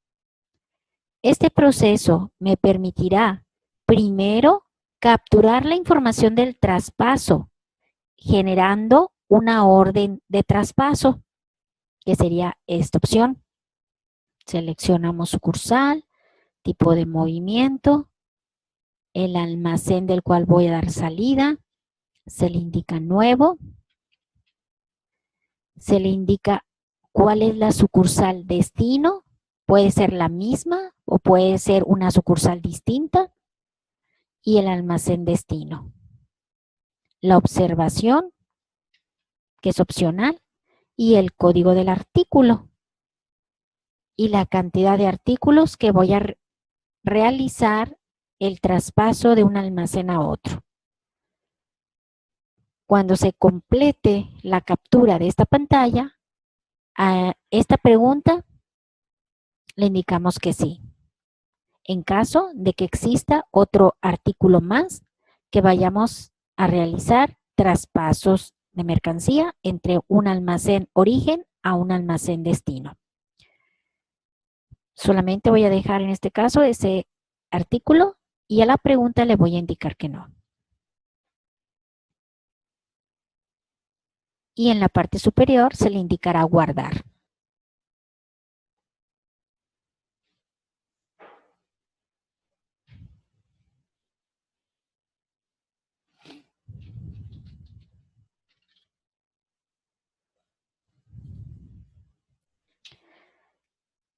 Este proceso me permitirá, primero, capturar la información del traspaso, generando una orden de traspaso, que sería esta opción. Seleccionamos sucursal, tipo de movimiento, el almacén del cual voy a dar salida, se le indica nuevo, se le indica cuál es la sucursal destino, puede ser la misma o puede ser una sucursal distinta, y el almacén destino. La observación, que es opcional, y el código del artículo, y la cantidad de artículos que voy a realizar el traspaso de un almacén a otro. Cuando se complete la captura de esta pantalla, a esta pregunta le indicamos que sí. En caso de que exista otro artículo más que vayamos a realizar traspasos de mercancía entre un almacén origen a un almacén destino. Solamente voy a dejar en este caso ese artículo y a la pregunta le voy a indicar que no. Y en la parte superior se le indicará guardar.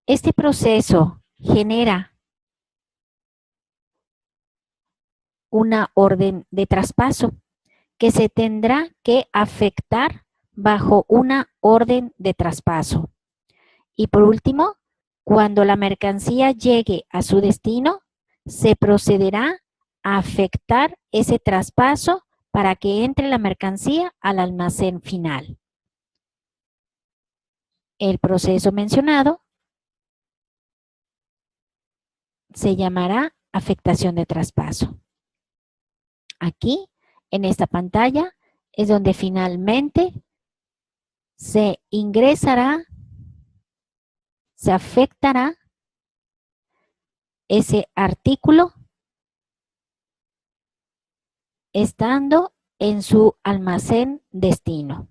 Este proceso genera una orden de traspaso que se tendrá que afectar bajo una orden de traspaso. Y por último, cuando la mercancía llegue a su destino, se procederá a afectar ese traspaso para que entre la mercancía al almacén final. El proceso mencionado se llamará afectación de traspaso. Aquí, en esta pantalla, es donde finalmente se ingresará, se afectará ese artículo estando en su almacén destino.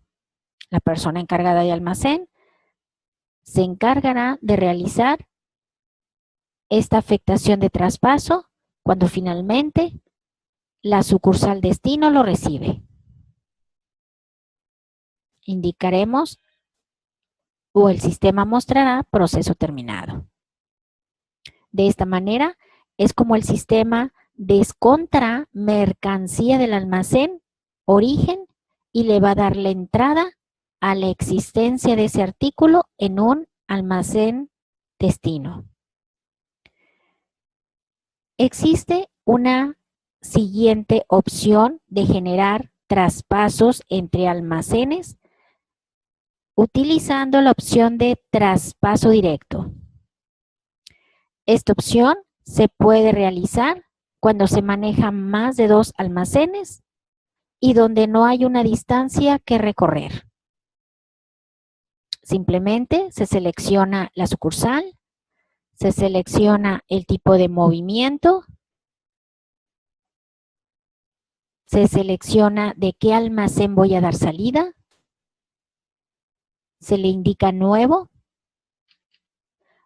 La persona encargada de almacén se encargará de realizar esta afectación de traspaso cuando finalmente la sucursal destino lo recibe. Indicaremos o el sistema mostrará proceso terminado. De esta manera es como el sistema descontará mercancía del almacén origen y le va a dar la entrada a la existencia de ese artículo en un almacén destino. Existe una siguiente opción de generar traspasos entre almacenes utilizando la opción de traspaso directo. Esta opción se puede realizar cuando se manejan más de 2 almacenes y donde no hay una distancia que recorrer. Simplemente se selecciona la sucursal, se selecciona el tipo de movimiento, se selecciona de qué almacén voy a dar salida, se le indica nuevo,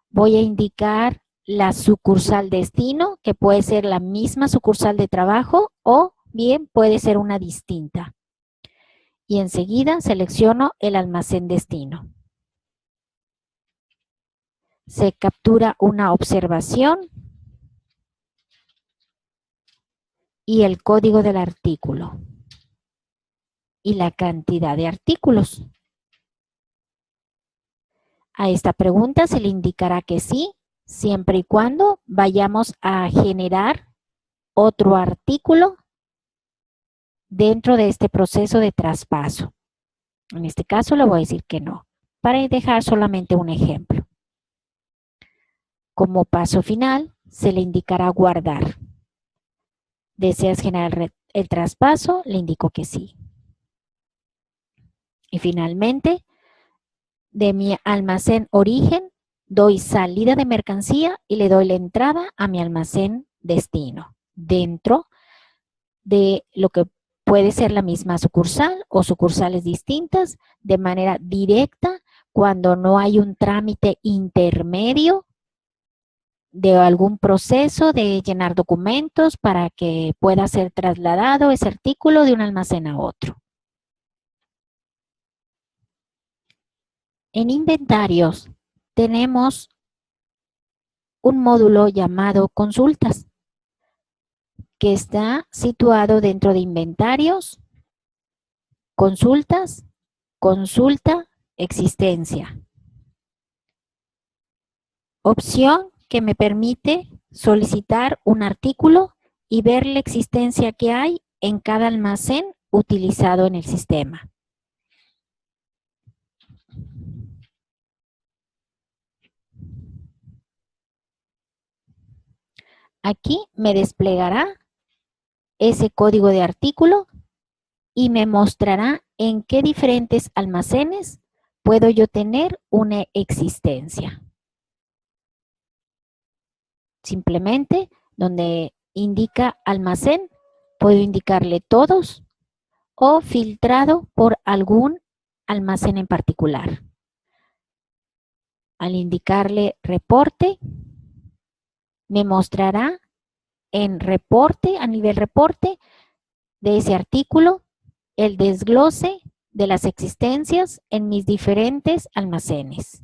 voy a indicar la sucursal destino, que puede ser la misma sucursal de trabajo o bien puede ser una distinta. Y enseguida selecciono el almacén destino. Se captura una observación y el código del artículo y la cantidad de artículos. A esta pregunta se le indicará que sí, siempre y cuando vayamos a generar otro artículo dentro de este proceso de traspaso. En este caso le voy a decir que no, para dejar solamente un ejemplo. Como paso final, se le indicará guardar. ¿Deseas generar el traspaso? Le indico que sí. Y finalmente, de mi almacén origen, doy salida de mercancía y le doy la entrada a mi almacén destino, dentro de lo que puede ser la misma sucursal o sucursales distintas, de manera directa, cuando no hay un trámite intermedio de algún proceso de llenar documentos para que pueda ser trasladado ese artículo de un almacén a otro. En inventarios tenemos un módulo llamado consultas, que está situado dentro de inventarios, consultas, consulta, existencia. Opción que me permite solicitar un artículo y ver la existencia que hay en cada almacén utilizado en el sistema. Aquí me desplegará ese código de artículo y me mostrará en qué diferentes almacenes puedo yo tener una existencia. Simplemente donde indica almacén, puedo indicarle todos o filtrado por algún almacén en particular. Al indicarle reporte, me mostrará en reporte, a nivel reporte de ese artículo, el desglose de las existencias en mis diferentes almacenes.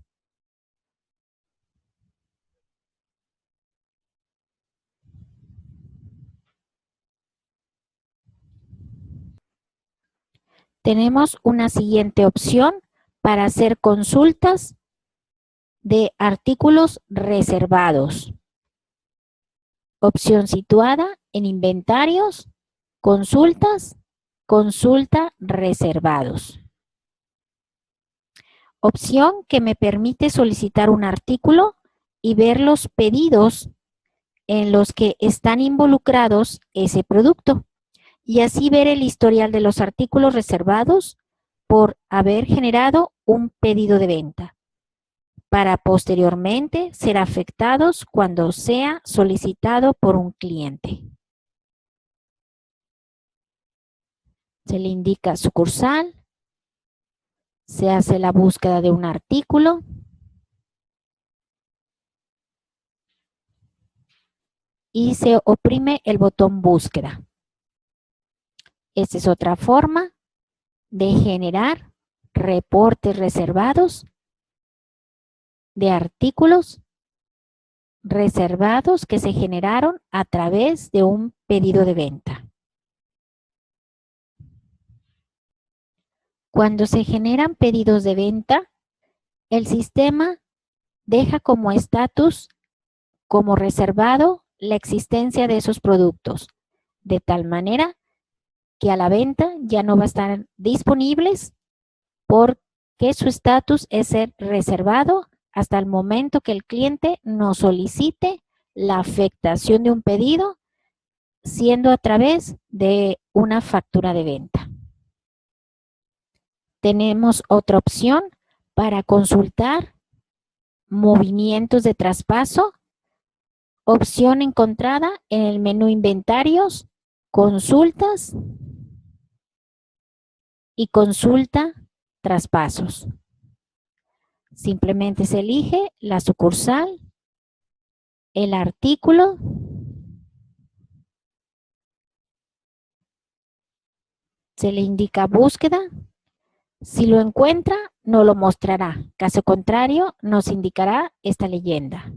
Tenemos una siguiente opción para hacer consultas de artículos reservados. Opción situada en inventarios, consultas, consulta reservados. Opción que me permite solicitar un artículo y ver los pedidos en los que están involucrados ese producto y así ver el historial de los artículos reservados por haber generado un pedido de venta, para posteriormente ser afectados cuando sea solicitado por un cliente. Se le indica sucursal, se hace la búsqueda de un artículo y se oprime el botón búsqueda. Esta es otra forma de generar reportes reservados de artículos reservados que se generaron a través de un pedido de venta. Cuando se generan pedidos de venta, el sistema deja como estatus, como reservado, la existencia de esos productos, de tal manera que a la venta ya no va a estar disponibles porque su estatus es ser reservado hasta el momento que el cliente nos solicite la afectación de un pedido, siendo a través de una factura de venta. Tenemos otra opción para consultar movimientos de traspaso. Opción encontrada en el menú inventarios, consultas y consulta traspasos. Simplemente se elige la sucursal, el artículo, se le indica búsqueda. Si lo encuentra, no lo mostrará. Caso contrario, nos indicará esta leyenda.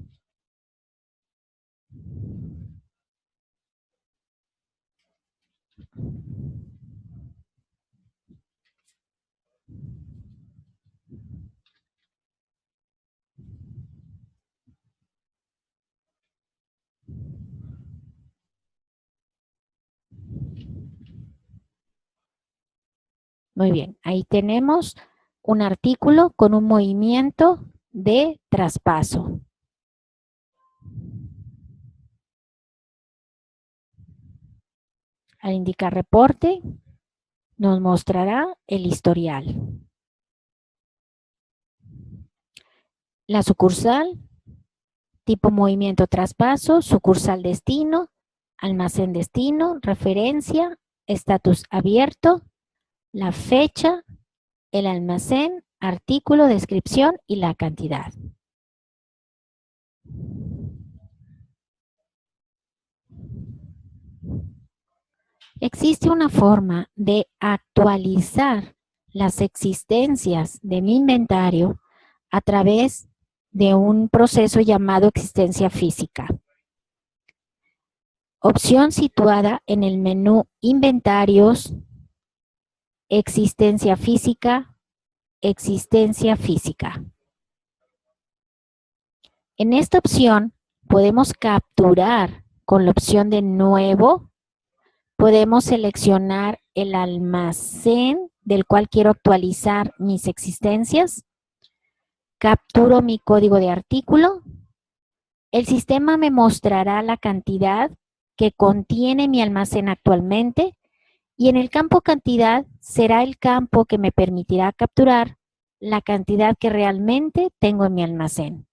Muy bien, ahí tenemos un artículo con un movimiento de traspaso. Al indicar reporte, nos mostrará el historial. La sucursal, tipo movimiento traspaso, sucursal destino, almacén destino, referencia, estatus abierto, la fecha, el almacén, artículo, descripción y la cantidad. Existe una forma de actualizar las existencias de mi inventario a través de un proceso llamado existencia física. Opción situada en el menú Inventarios, Existencia física, Existencia física. En esta opción podemos capturar con la opción de Nuevo. Podemos seleccionar el almacén del cual quiero actualizar mis existencias. Capturo mi código de artículo. El sistema me mostrará la cantidad que contiene mi almacén actualmente y en el campo cantidad será el campo que me permitirá capturar la cantidad que realmente tengo en mi almacén.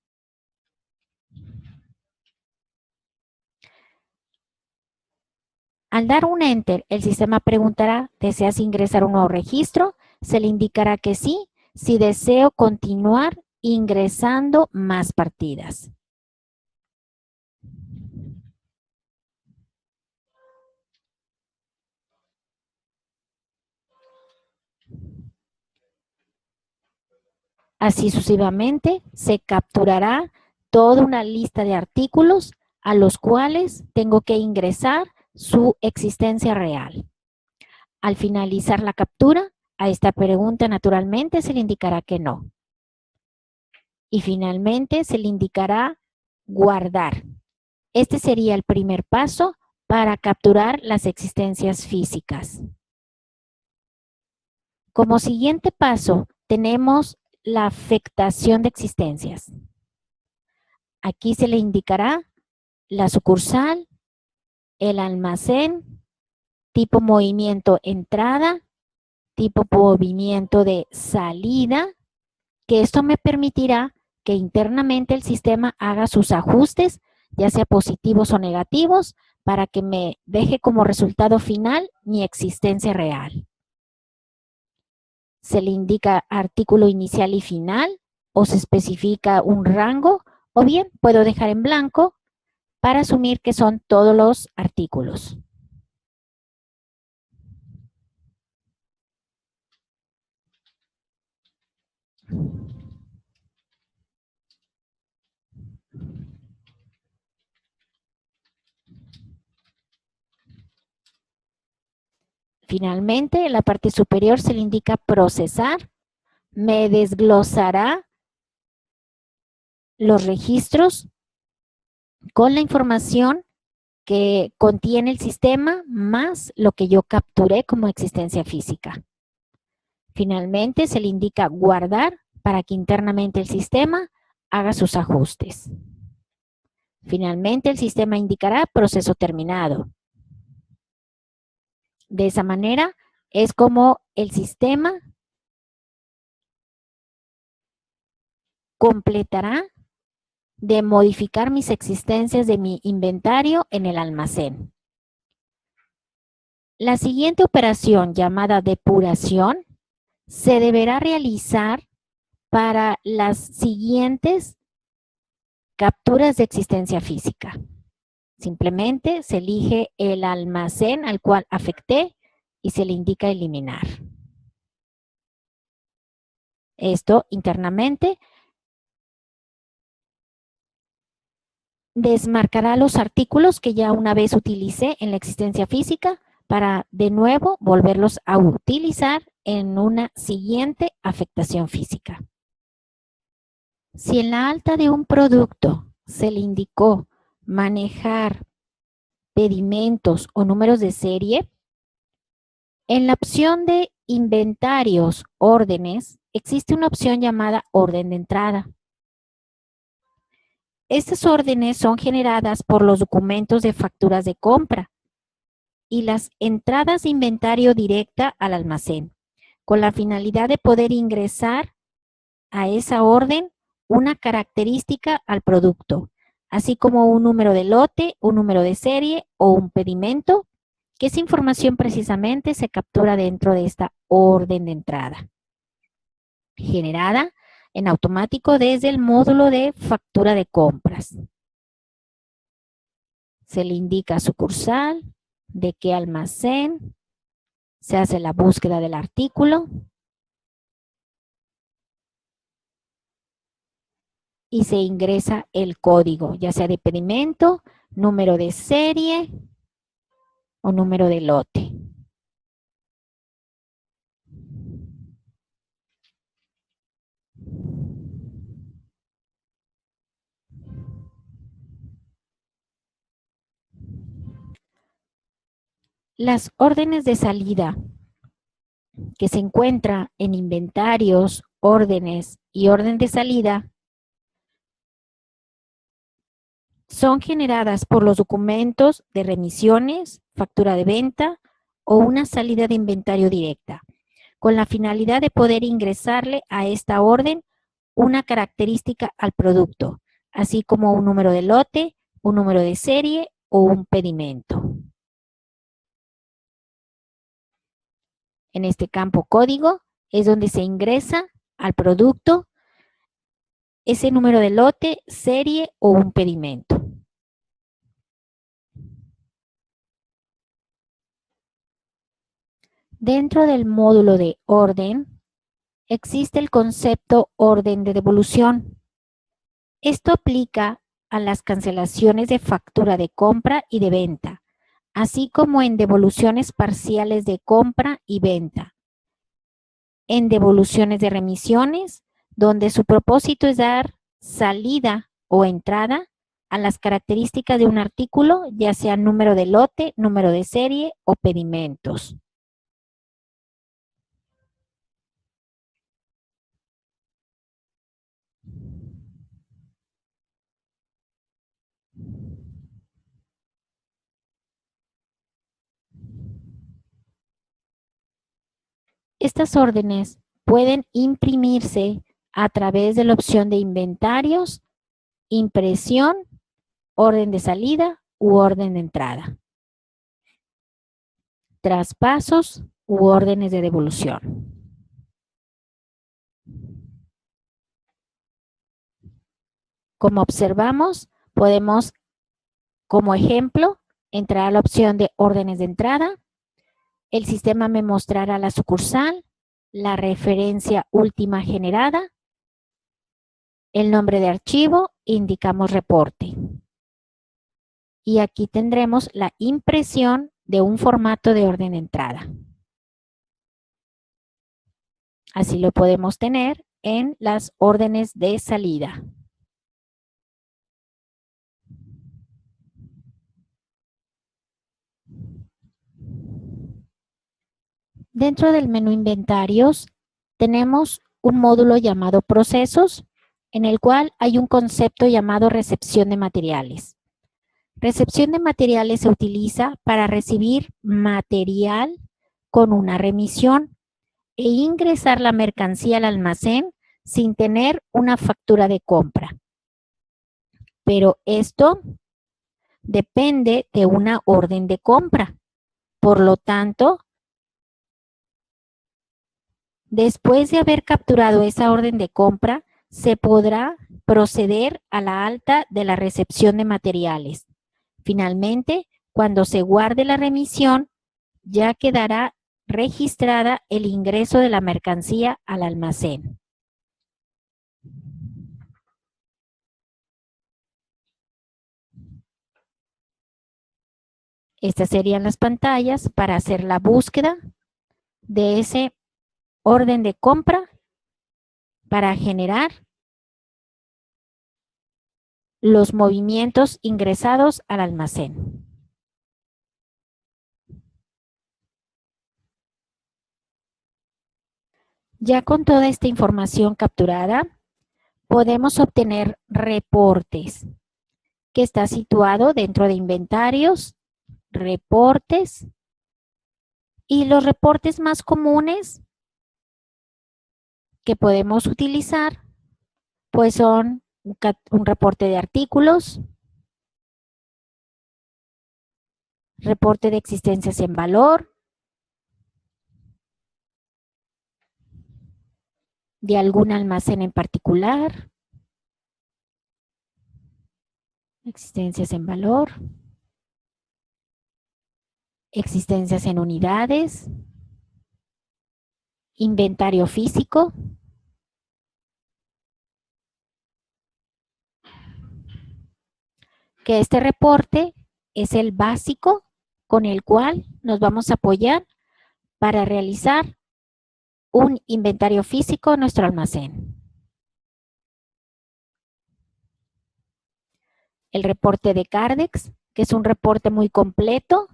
Al dar un Enter, el sistema preguntará, ¿deseas ingresar un nuevo registro? Se le indicará que sí, si deseo continuar ingresando más partidas. Así sucesivamente, se capturará toda una lista de artículos a los cuales tengo que ingresar su existencia real. Al finalizar la captura, a esta pregunta naturalmente se le indicará que no. Y finalmente se le indicará guardar. Este sería el primer paso para capturar las existencias físicas. Como siguiente paso, tenemos la afectación de existencias. Aquí se le indicará la sucursal, el almacén, tipo movimiento entrada, tipo movimiento de salida, que esto me permitirá que internamente el sistema haga sus ajustes, ya sea positivos o negativos, para que me deje como resultado final mi existencia real. Se le indica artículo inicial y final, o se especifica un rango, o bien puedo dejar en blanco para asumir que son todos los artículos. Finalmente, en la parte superior se le indica procesar. Me desglosará los registros con la información que contiene el sistema más lo que yo capturé como existencia física. Finalmente, se le indica guardar para que internamente el sistema haga sus ajustes. Finalmente, el sistema indicará proceso terminado. De esa manera es como el sistema completará de modificar mis existencias de mi inventario en el almacén. La siguiente operación, llamada depuración, se deberá realizar para las siguientes capturas de existencia física. Simplemente se elige el almacén al cual afecté y se le indica eliminar. Esto internamente desmarcará los artículos que ya una vez utilicé en la existencia física para de nuevo volverlos a utilizar en una siguiente afectación física. Si en la alta de un producto se le indicó manejar pedimentos o números de serie, en la opción de inventarios, órdenes, existe una opción llamada orden de entrada. Estas órdenes son generadas por los documentos de facturas de compra y las entradas de inventario directa al almacén, con la finalidad de poder ingresar a esa orden una característica al producto, así como un número de lote, un número de serie o un pedimento, que esa información precisamente se captura dentro de esta orden de entrada, generada en automático desde el módulo de factura de compras. Se le indica sucursal, de qué almacén, se hace la búsqueda del artículo y se ingresa el código, ya sea de pedimento, número de serie o número de lote. Las órdenes de salida que se encuentra en inventarios, órdenes y orden de salida son generadas por los documentos de remisiones, factura de venta o una salida de inventario directa, con la finalidad de poder ingresarle a esta orden una característica al producto, así como un número de lote, un número de serie o un pedimento. En este campo código es donde se ingresa al producto ese número de lote, serie o un pedimento. Dentro del módulo de orden existe el concepto orden de devolución. Esto aplica a las cancelaciones de factura de compra y de venta, así como en devoluciones parciales de compra y venta, en devoluciones de remisiones, donde su propósito es dar salida o entrada a las características de un artículo, ya sea número de lote, número de serie o pedimentos. Estas órdenes pueden imprimirse a través de la opción de inventarios, impresión, orden de salida u orden de entrada, traspasos u órdenes de devolución. Como observamos, podemos, como ejemplo, entrar a la opción de órdenes de entrada. El sistema me mostrará la sucursal, la referencia última generada, el nombre de archivo, indicamos reporte. Y aquí tendremos la impresión de un formato de orden de entrada. Así lo podemos tener en las órdenes de salida. Dentro del menú inventarios tenemos un módulo llamado procesos, en el cual hay un concepto llamado recepción de materiales. Recepción de materiales se utiliza para recibir material con una remisión e ingresar la mercancía al almacén sin tener una factura de compra. Pero esto depende de una orden de compra. Por lo tanto, después de haber capturado esa orden de compra, se podrá proceder a la alta de la recepción de materiales. Finalmente, cuando se guarde la remisión, ya quedará registrada el ingreso de la mercancía al almacén. Estas serían las pantallas para hacer la búsqueda de ese orden de compra para generar los movimientos ingresados al almacén. Ya con toda esta información capturada, podemos obtener reportes, que está situado dentro de inventarios, reportes, y los reportes más comunes que podemos utilizar, pues son un reporte de artículos, reporte de existencias en valor, de algún almacén en particular, existencias en valor, existencias en unidades, inventario físico, que este reporte es el básico con el cual nos vamos a apoyar para realizar un inventario físico en nuestro almacén. El reporte de Cardex, que es un reporte muy completo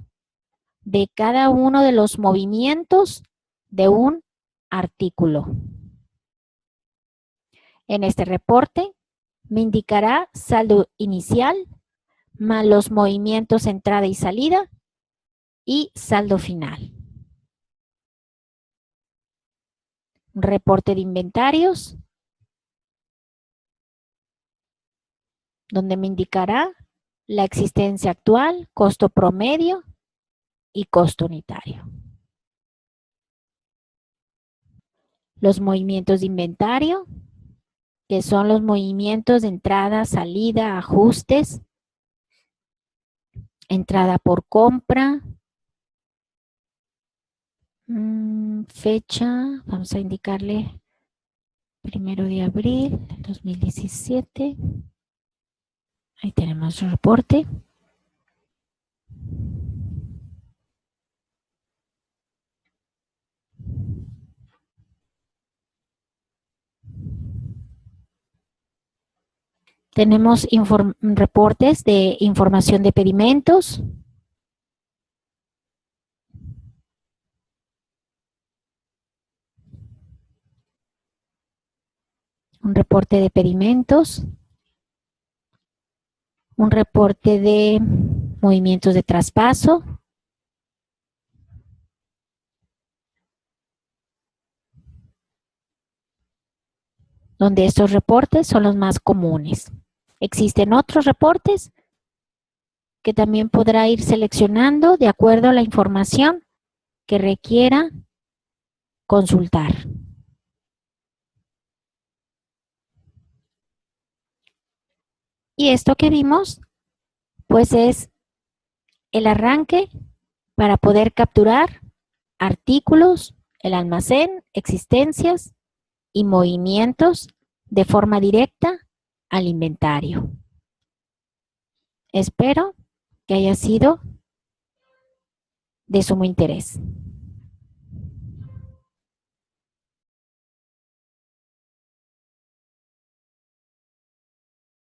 de cada uno de los movimientos de un artículo. En este reporte me indicará saldo inicial más los movimientos entrada y salida y saldo final. Un reporte de inventarios donde me indicará la existencia actual, costo promedio y costo unitario. Los movimientos de inventario, que son los movimientos de entrada, salida, ajustes, entrada por compra, fecha, vamos a indicarle 1 de abril del 2017. Ahí tenemos el reporte. Tenemos reportes de información de pedimentos. Un reporte de pedimentos. Un reporte de movimientos de traspaso. Donde estos reportes son los más comunes. Existen otros reportes que también podrá ir seleccionando de acuerdo a la información que requiera consultar. Y esto que vimos, pues es el arranque para poder capturar artículos, el almacén, existencias y movimientos de forma directa al inventario. Espero que haya sido de sumo interés.